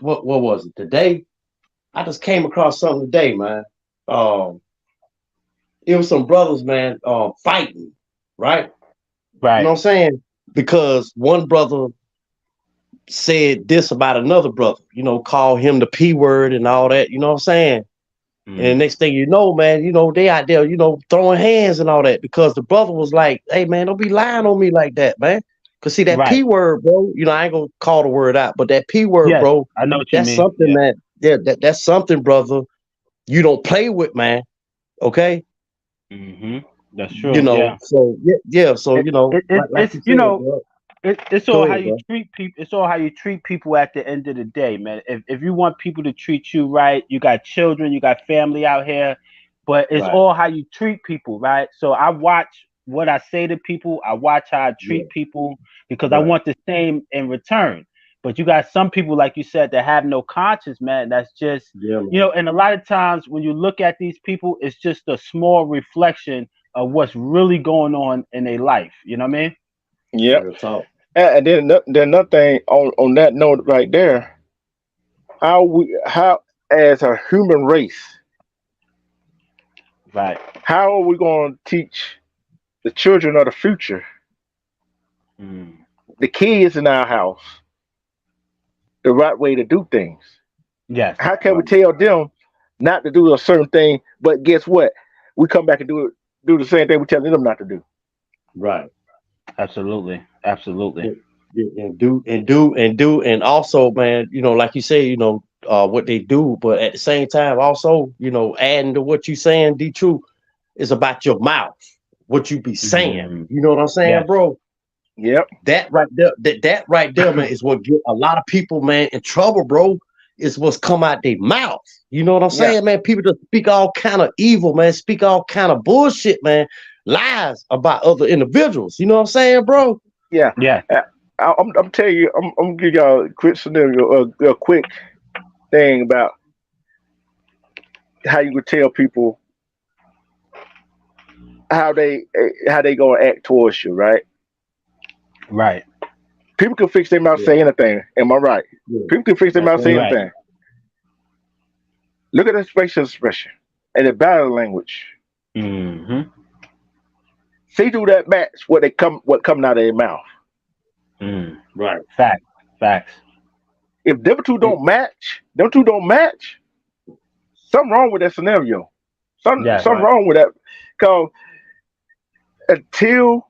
what was it? Today, I just came across something today, man. Um, it was some brothers, man, fighting, right? You know
Right.
what I'm saying? Because one brother said this about another brother, call him the P word and all that, you know what I'm saying? And the
Mm.
next thing you know, man, they out there, throwing hands and all that because the brother was like, hey, man, don't be lying on me like that, man. Cause see that
Right.
P word, bro, I ain't gonna call the word out, but that P word,
Yes,
bro,
I know what you
that's
mean.
something
Yeah.
that's something, brother, you don't play with, man. Okay.
Mm-hmm. That's true. Yeah.
So yeah, so like
It's
you said, bro.
it's
Go
all how
ahead,
you
bro.
treat people. It's all how you treat people at the end of the day, man. If you want people to treat you right, you got children, you got family out here, but it's
Right.
all how you treat people, right? So I watch what I say to people. I watch how I
Yeah.
treat people because I
Right.
want the same in return. But you got some people, like you said, that have no conscience, man. That's just,
Yeah, man.
and a lot of times when you look at these people, it's just a small reflection of what's really going on in their life. You know what I mean?
yep.
Real talk.
And then another thing on that note right there, how as a human race,
Right.
how are we going to teach the children of the future,
Mm.
the kids in our house, the right way to do things?
Yes.
How can we
Right.
tell them not to do a certain thing, but guess what? We come back and do the same thing we're telling them not to do.
Right.
Absolutely. Absolutely.
Yeah, yeah, and also, man, like you say, what they do, but at the same time, also, adding to what you saying, D True, is about your mouth, what you be saying.
Mm.
You know what I'm saying,
Yes.
bro?
Yep.
That right there, that right there, man, is what get a lot of people, man, in trouble, bro. Is what's come out their mouth. You know what I'm
Yeah.
saying, man? People just speak all kind of evil, man. Speak all kind of bullshit, man. Lies about other individuals. You know what I'm saying, bro?
Yeah.
Yeah.
Uh, I'm telling you, I'm gonna give y'all a quick scenario, a quick thing about how you could tell people how they gonna act towards you, right?
Right.
People can fix their mouth,
Yeah,
say anything. Am I right?
yeah.
People can fix their
That's
mouth, say
right.
Right.
anything. Look at the facial expression and the body language.
Mm-hmm.
See, do that match what coming out of their mouth?
Mm.
Right.
Facts. Facts.
If them two don't match, something wrong with that scenario.
Yes.
Something
Right.
wrong with that. Because until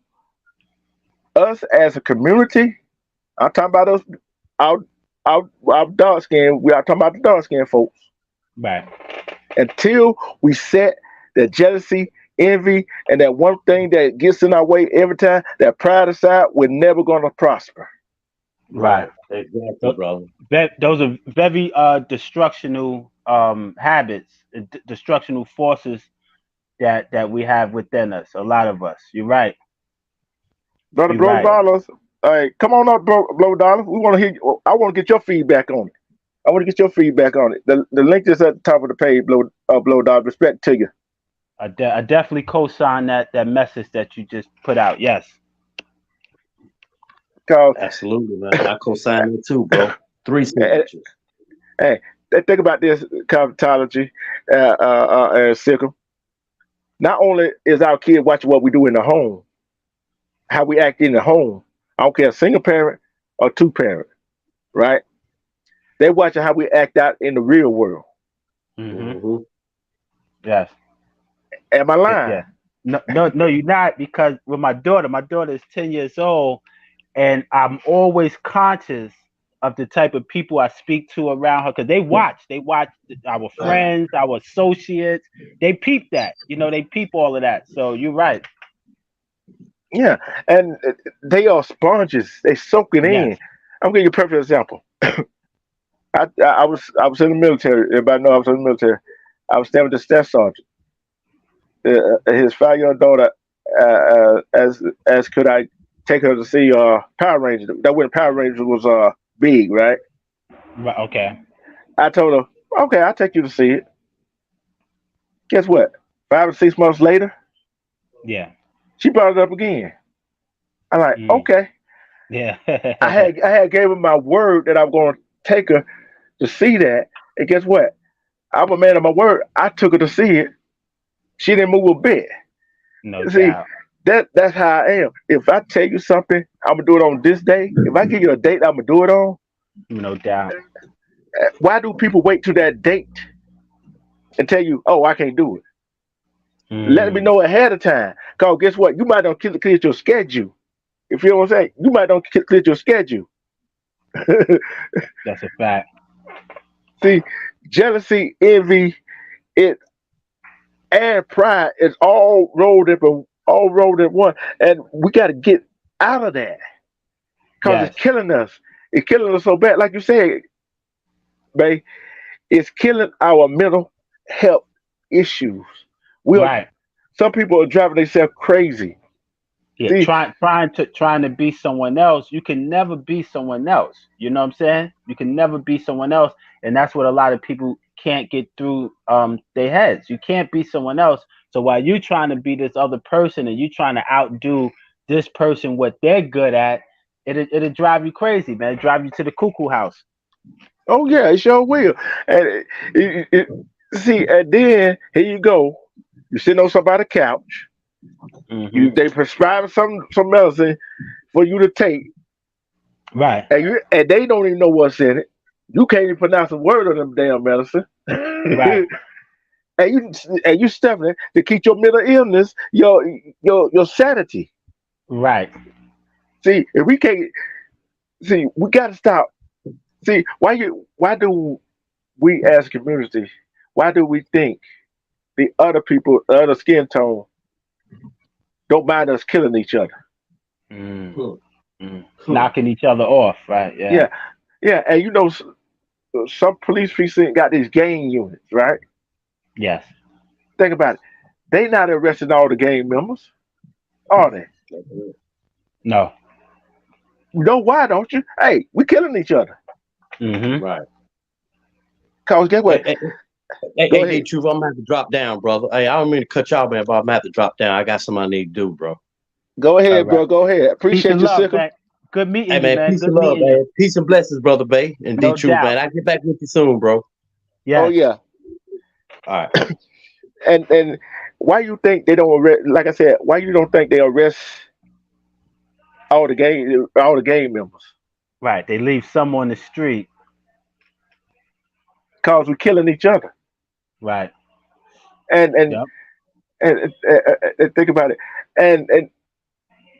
us as a community, I'm talking about us, our our dark skin. We are talking about the dark skin folks.
Right.
Until we set the jealousy, envy, and that one thing that gets in our way every time, that pride aside, we're never gonna prosper.
Right.
Right. Exactly,
Tho-
brother.
Those are very destructional habits, destructional forces that we have within us. A lot of us. You're right.
Brother
You're
Blow
right.
Dollars, hey, come on up, Blow Dollars. We want to hear. I want to get your feedback on it. I want to get your feedback on it. The link is at the top of the page, Blow Dollars. Respect to you.
I definitely co-sign that message that you just put out. Yes.
Cause
Absolutely, man. I co-sign it too, bro. Three
eh,
signatures.
hey, think about this cosmetology, Sickle. Not only is our kid watching what we do in the home, how we act in the home. I don't care, single parent or two parent, right? They watching how we act out in the real world.
Mm-hmm.
Mm-hmm.
Yes.
Am I
Yeah.
lying?
No, no, no, you're not, because with my daughter is 10 years old, and I'm always conscious of the type of people I speak to around her, because they watch our friends, our associates, they peep that, they peep all of that. So you're right.
Yeah, and they are sponges. They soak it
Yes.
in. I'm gonna give you a perfect example. I was in the military. Everybody know I was in the military. I was staying with the staff sergeant. His 5-year-old daughter as could I take her to see Power Rangers. That when Power Rangers was big, right?
Right. Okay.
I told her, okay, I'll take you to see it. Guess what? 5 or 6 months later,
Yeah.
she brought it up again. I'm like,
Mm.
okay.
Yeah.
I had gave her my word that I'm going to take her to see that, and guess what? I'm a man of my word. I took her to see it. She didn't move a bit.
No
See,
doubt.
that's how I am. If I tell you something, I'm gonna do it on this day. If I give you a date, I'm gonna do it on.
No doubt.
Why do people wait to that date and tell you, "Oh, I can't do it"? Let me
Mm.
know ahead of time. Cause guess what? You might not clear your schedule. If you know what I'm saying, you might not clear your schedule.
That's a fact.
See, jealousy, envy, it and pride is all rolled in one, and we got to get out of that because
Yes.
it's killing us. It's killing us so bad, like you said, babe. It's killing our mental health issues. We are,
Right.
some people are driving themselves crazy.
Yeah.
See,
Trying to be someone else. You can never be someone else. You know what I'm saying? You can never be someone else, and that's what a lot of people can't get through their heads. You can't be someone else. So while you trying to be this other person and you trying to outdo this person what they're good at, it'll drive you crazy, man. It drive you to the cuckoo house.
oh yeah, it sure will. And see, and then here you go. You sitting on somebody's couch.
Hmm.
They prescribe some medicine for you to take,
Right.
and they don't even know what's in it. You can't even pronounce a word of them damn medicine.
Right.
and you stuffing to keep your mental illness, your sanity.
Right.
See, if we can't see, we got to stop. See, why do we as a community? Why do we think the other people, the other skin tone, don't mind us killing each other?
Mm.
Hmm.
Mm.
Hmm.
Knocking each other off. Right. Yeah.
Yeah, yeah, and some police precinct got these gang units, right?
Yes.
Think about it. They not arresting all the gang members, are they?
No.
You know why, don't you? Hey, we killing each other.
Hmm.
Right.
Cause guess
Hey,
what?
hey, hey,
Go
hey,
ahead.
Truth, I'm gonna have to drop down, brother. Hey, I don't mean to cut y'all, man, but I'm gonna have to drop down. I got something I need to do, bro.
Go
All
ahead,
right.
bro. Go ahead.
Peace
Appreciate
and
you,
love,
Sickle.
man. Good
Hey,
meeting you,
man,
man.
peace
Good
and love,
meeting you.
man. Peace and blessings, brother Bay and D
No
Truth, man.
doubt.
I'll get back with you soon, bro.
Oh
Yes.
yeah.
All right.
And why you think they don't arrest? Like I said, why you don't think they arrest all the gang members?
Right. They leave some on the street.
Cause we're killing each other.
Right.
And and
Yep.
and think about it. And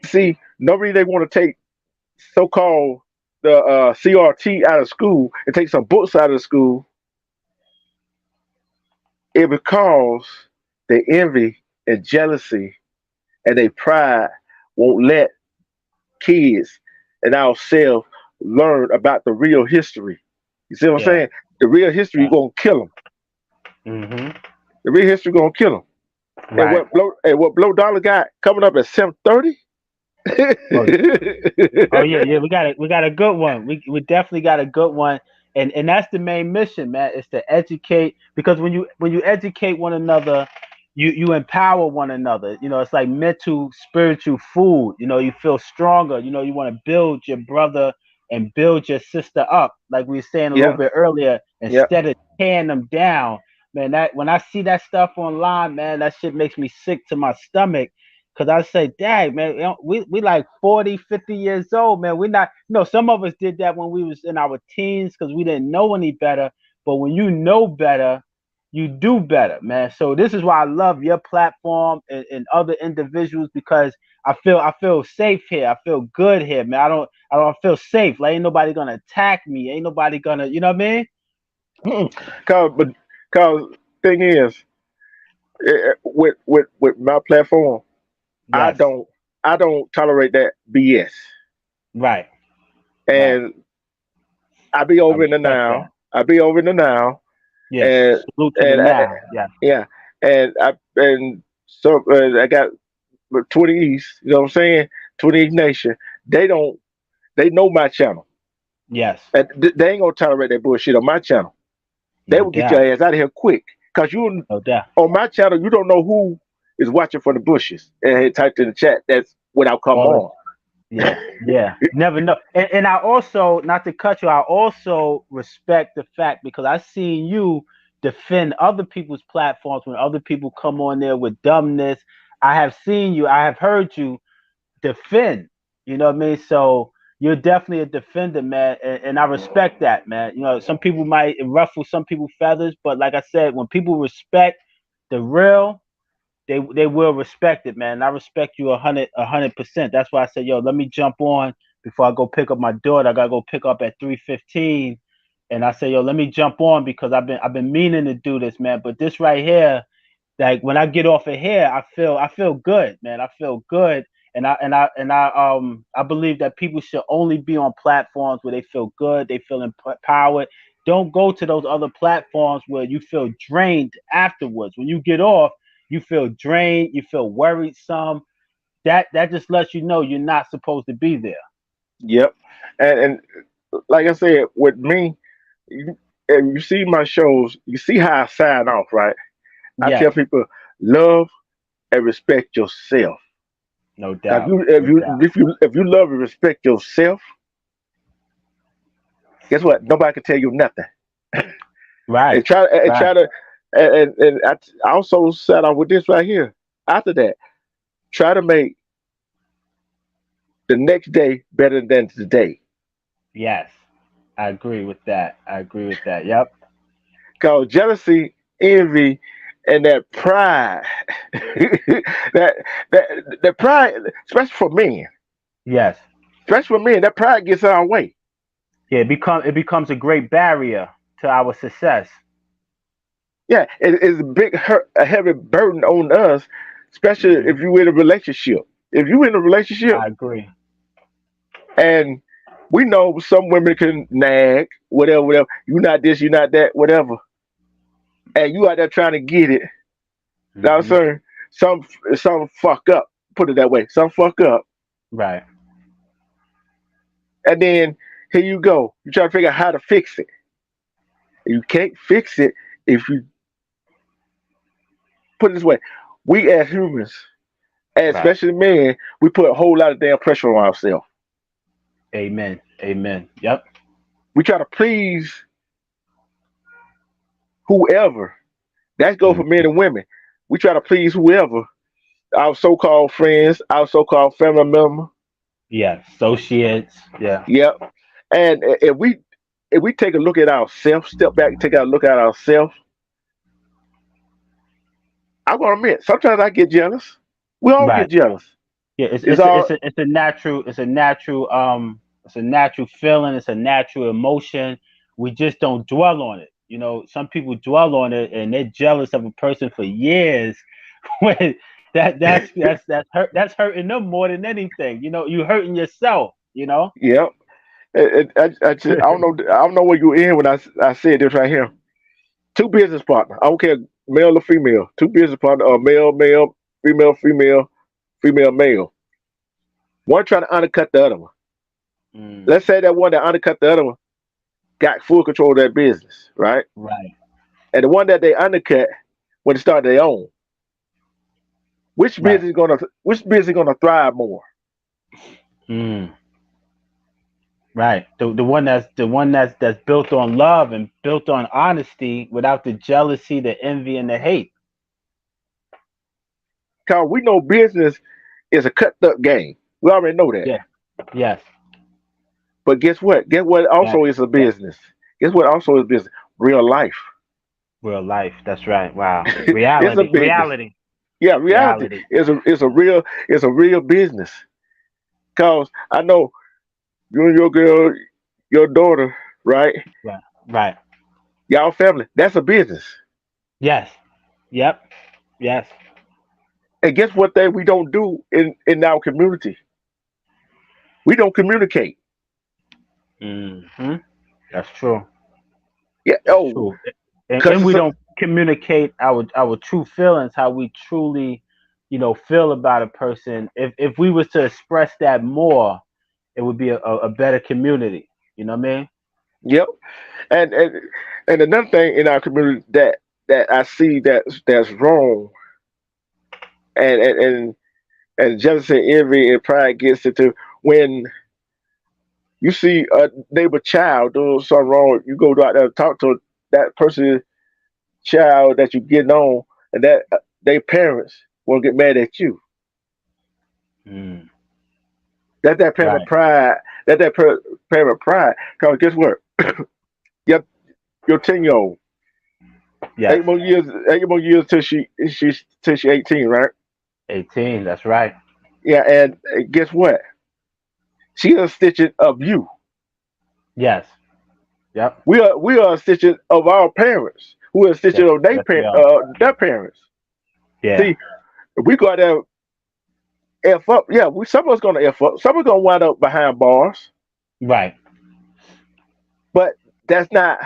see, no reason they want to take so-called the CRT out of school and take some books out of school. It because they envy and jealousy and they pride won't let kids and ourselves learn about the real history. You see what I'm
Yeah.
saying? The real history
Yeah.
gonna kill them.
Hmm.
The real history gonna kill them. And
Right.
what Blow Dollar got coming up at 7:30?
Oh, oh yeah, yeah. We got a good one. We definitely got a good one, and that's the main mission, man. Is to educate because when you educate one another, you empower one another. You know, it's like mental, spiritual food. You know, you feel stronger. You know, you want to build your brother and build your sister up, like we were saying a little
Yeah,
bit earlier,
yeah.
instead of tearing them down. Man, that when I see that stuff online, man, that shit makes me sick to my stomach. Cause I say, dang, man, we like 40, 50 years old, man. We're not, some of us did that when we was in our teens because we didn't know any better. But when you know better, you do better, man. So this is why I love your platform and other individuals because I feel safe here. I feel good here, man. I don't feel safe. Like ain't nobody gonna attack me. Ain't nobody gonna, you know what I mean?
Cause thing is, with my platform, I
Yes.
don't I don't tolerate that BS.
Right. Right.
And I be
I
over in the
respect
now.
that.
I be over in the now,
Yes.
and
Salute to the
and
now. Yeah.
yeah, and so I got 20 East. You know what I'm saying? 20 East Nation. They don't. They know my channel,
Yes.
and they ain't gonna tolerate that bullshit on my channel. They
No
will get your
doubt.
ass out of here quick. Cause you
No doubt.
on my channel, you don't know who is watching for the bushes. And he typed in the chat. That's when I come
All the
on.
Yeah, yeah. Never know. And I also, not to cut you, I also respect the fact because I seen you defend other people's platforms when other people come on there with dumbness. I have seen you, I have heard you defend. You know what I mean? So you're definitely a defender, man, and I respect that, man. You know, some people might ruffle some people's feathers, but like I said, when people respect the real, they will respect it, man. And I respect you 100%. That's why I said, yo, let me jump on before I go pick up my daughter. I gotta go pick up at 3:15, and I said, yo, let me jump on because I've been meaning to do this, man. But this right here, like when I get off of here, I feel good, man. I feel good, and I believe that people should only be on platforms where they feel good, they feel empowered. Don't go to those other platforms where you feel drained afterwards. When you get off, you feel drained, you feel worried some. That just lets you know you're not supposed to be there.
Yep. And like I said, with me, if you see my shows, you see how I sign off, right? I tell
Yes,
people, love and respect yourself.
no
Now, if
doubt,
you if
no
you
doubt.
if you love and respect yourself, guess what? Nobody can tell you nothing.
Right,
And
right.
try to and I also set off with this right here. After that, try to make the next day better than today.
Yes, I agree with that. I agree with that. Yep.
Cause jealousy, envy, and that pride, that pride, especially for men,
Yes.
especially for men, that pride gets in our way.
Yeah, it becomes a great barrier to our success.
Yeah, it's a big hurt, a heavy burden on us, especially if
Hmm.
you in a relationship. If you in a relationship
I agree.
and we know some women can nag, whatever, whatever. You not this, you not that, whatever. And you out there trying to get it. Now,
Hmm.
sir, some fuck up. Put it that way. Some fuck up,
Right.
and then here you go. You try to figure out how to fix it. You can't fix it if you put it this way. We as humans, and
Right.
especially men, we put a whole lot of damn pressure on ourselves.
Amen. Amen. Yep.
We try to please whoever. That goes for
Mm.
men and women. We try to please whoever. Our so-called friends, our so-called family member.
Yeah. Associates. Yeah.
Yep. And if we take a look at ourselves, step back and take a look at ourselves, I'm gonna admit, sometimes I get jealous. We all get
Right.
jealous.
Yeah. It's
It's
it's a,
all
it's a it's a natural it's a natural feeling. It's a natural emotion. We just don't dwell on it. You know, some people dwell on it and they're jealous of a person for years. When that's hurting them more than anything. You know, you hurting yourself. You know.
yep. I don't know where you in when I said this right here. Two business partners. I don't care male or female. Two business partners are male, male, female, female, female, male. One trying to undercut the other one.
Mm,
Let's say that one that undercut the other one got full control of that business, right?
right.
And the one that they undercut when they start their own,
Right.
which business gonna thrive more?
Mm, right. The one that's built on love and built on honesty without the jealousy, the envy, and the hate.
Cause we know business is a cut up game. We already know that.
Yeah. Yes.
But guess what? Guess what
Yes.
also is a
Yes.
business? Guess what also is business? Real life.
Real life. That's right. Wow.
It's a
Reality.
business.
Reality.
Yeah, reality
Reality.
is a real business. Cause I know you and your girl, your daughter, right?
Right. Right.
Y'all family. That's a business.
Yes. Yep. Yes.
And guess what that we don't do in our community? We don't communicate.
Hmm. That's true.
Yeah.
That's
Oh,
true. And
because
we don't communicate our true feelings, how we truly, feel about a person. If we was to express that more, it would be a better community. You know what I mean?
yep. And another thing in our community that I see that's wrong, and and and, and jealousy, envy, and pride gets into when you see a neighbor child doing something wrong. You go out there and talk to that person's child that you're getting on, and that their parents will get mad at you.
Mm,
That parent
right.
pride. Parent pride. Cause guess what? Your your 10-year-old,
Yes.
8 more years till she 18, right?
18. That's right.
Yeah, and guess what? She a stitching of you.
Yes. Yep.
We are a stitching of our parents. We are a
Yes.
stitching of
Yes, we are.
their parents.
Yeah.
See, if we go out there f up, yeah, some of us gonna f up. Some of us gonna wind up behind bars,
Right.
but that's not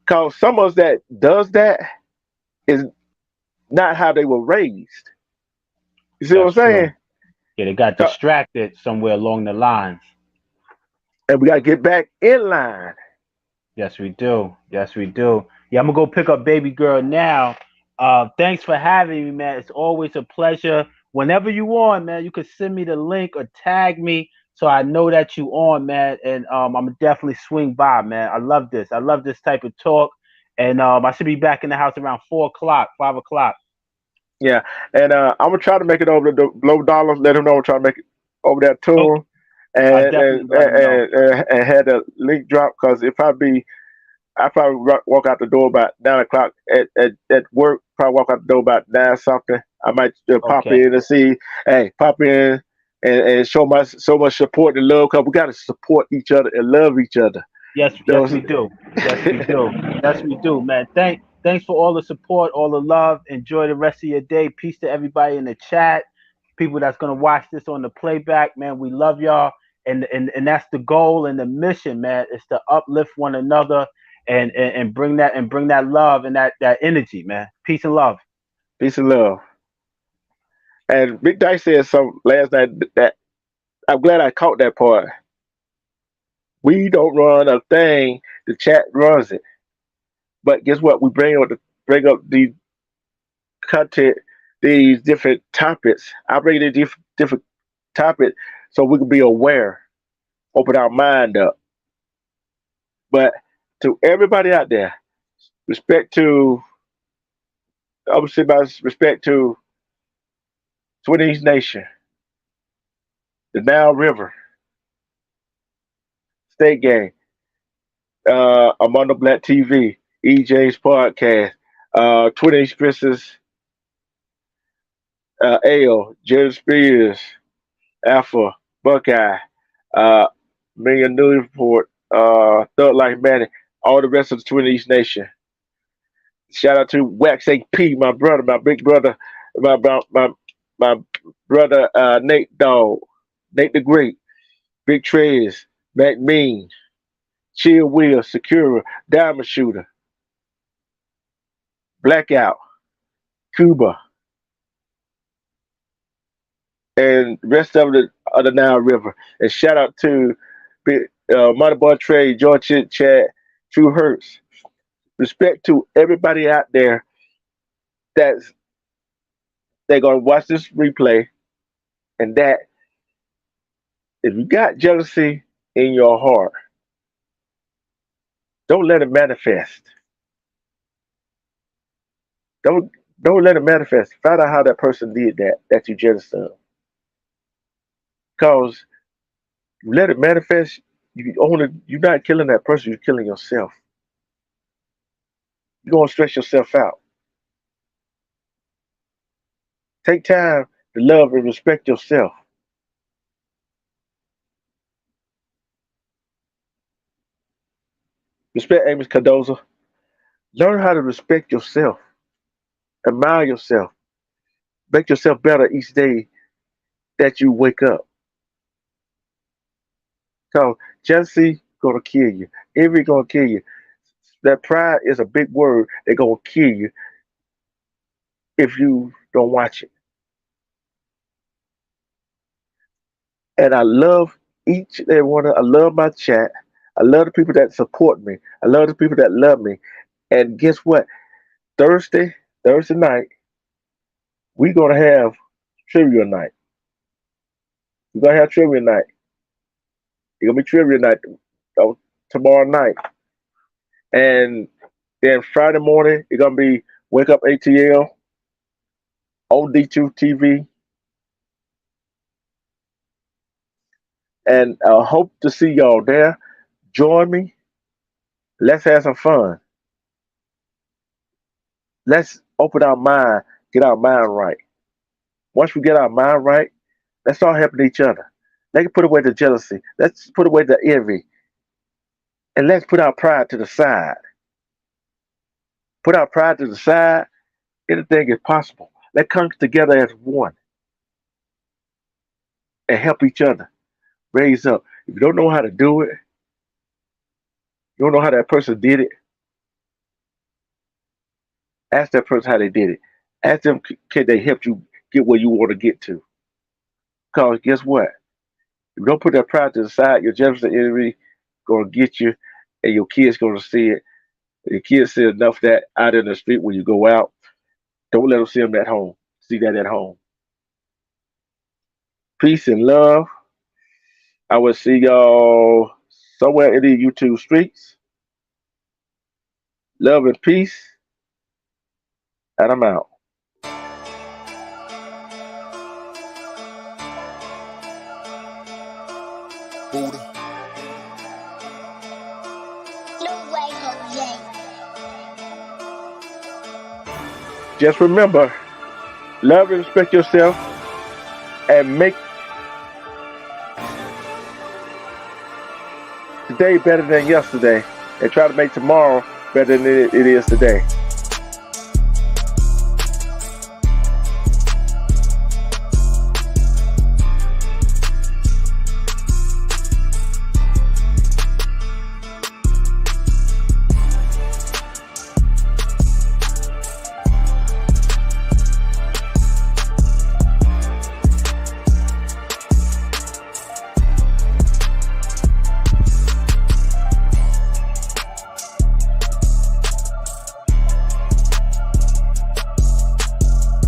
cause some of us that does that is not how they were raised. You see what I'm
That's true.
saying?
Yeah, they got
So-
distracted somewhere along the lines.
And we gotta get back in line.
Yes, we do. Yes, we do. Yeah, I'm gonna go pick up baby girl now. Thanks for having me, man. It's always a pleasure. Whenever you on, man, you can send me the link or tag me so I know that you on, man. And I'm definitely swing by, man. I love this. I love this type of talk. And I should be back in the house around 4 o'clock, 5 o'clock.
Yeah, and I'm gonna try to make it over to the Low Dollar. Let him know I'm trying to make it over there to
Okay,
him,
I'll
and
definitely let him know.
had the link drop because if I probably walk out the door about 9 o'clock at work. Probably walk out the door about 9 something. I might pop
Okay.
in and see. Hey, pop in and show my so much support and love because we got to support each other and love each other.
Yes, yes,
Those,
we do. Yes, we do. Yes, we do, man. Thanks for all the support, all the love. Enjoy the rest of your day. Peace to everybody in the chat. People that's gonna watch this on the playback, man. We love y'all, and that's the goal and the mission, man. Is to uplift one another and bring that love and that energy, man. Peace and love.
peace and love. And Big Dice said some last night that I'm glad I caught that part. We don't run a thing. The chat runs it. But guess what? We bring up the content, these different topics. I bring the different topics so we can be aware, open our mind up. But to everybody out there, respect to I would say about respect to Twin East Nation, the Nile River, State Gang, Armando Black TV, EJ's podcast, Twin East Chris's Ale, Jerry Spears, Alpha, Buckeye, uh, Million News Report, Thug Life Manny, all the rest of the Twin East Nation. Shout out to Wax AP, my brother, my big brother, my brother Nate Dog, Nate the Great, Big Trez, Mac Mean, Chill Will, Secura, Diamond Shooter, Blackout, Cuba, and the rest of the Nile River. And shout out to Money Boy Trade, George Chit Chat, True Hurts. Respect to everybody out there that's they're gonna watch this replay, and that if you got jealousy in your heart, don't let it manifest. Don't don't let it manifest. Find out how that person did that you jealous of. Cause you let it manifest, you're not killing that person, you're killing yourself. You're gonna stress yourself out. Take time to love and respect yourself. Respect Amos Cardoza. Learn how to respect yourself. Admire yourself. Make yourself better each day that you wake up. Cause jealousy gonna kill you. Envy gonna kill you. That pride is a big word. They're gonna kill you if you don't watch it. And I love each and every one. I love my chat. I love the people that support me. I love the people that love me. And guess what? Thursday, Thursday night, we're gonna have trivia night. We're gonna have trivia night. It's gonna be trivia night tomorrow night. And then Friday morning, it's gonna be Wake Up ATL on D2 TV. And I hope to see y'all there. Join me. Let's have some fun. Let's open our mind, get our mind right. Once we get our mind right, let's start helping each other. Let's put away the jealousy. Let's put away the envy. And let's put our pride to the side. Put our pride to the side. Anything is possible. Let's come together as one and help each other raise up. If you don't know how to do it, you don't know how that person did it, ask that person how they did it. Ask them, can they help you get where you want to get to? Because guess what? If you don't put that pride to the side, your jealousy enemy gonna get you, and your kids gonna see it. Your kids see enough of that out in the street when you go out. Don't let them see them at home. See that at home. Peace and love. I will see y'all somewhere in the YouTube streets. Love and peace. And I'm out.
No way, Jose.
Just remember, love and respect yourself and make today better than yesterday and try to make tomorrow better than it is today.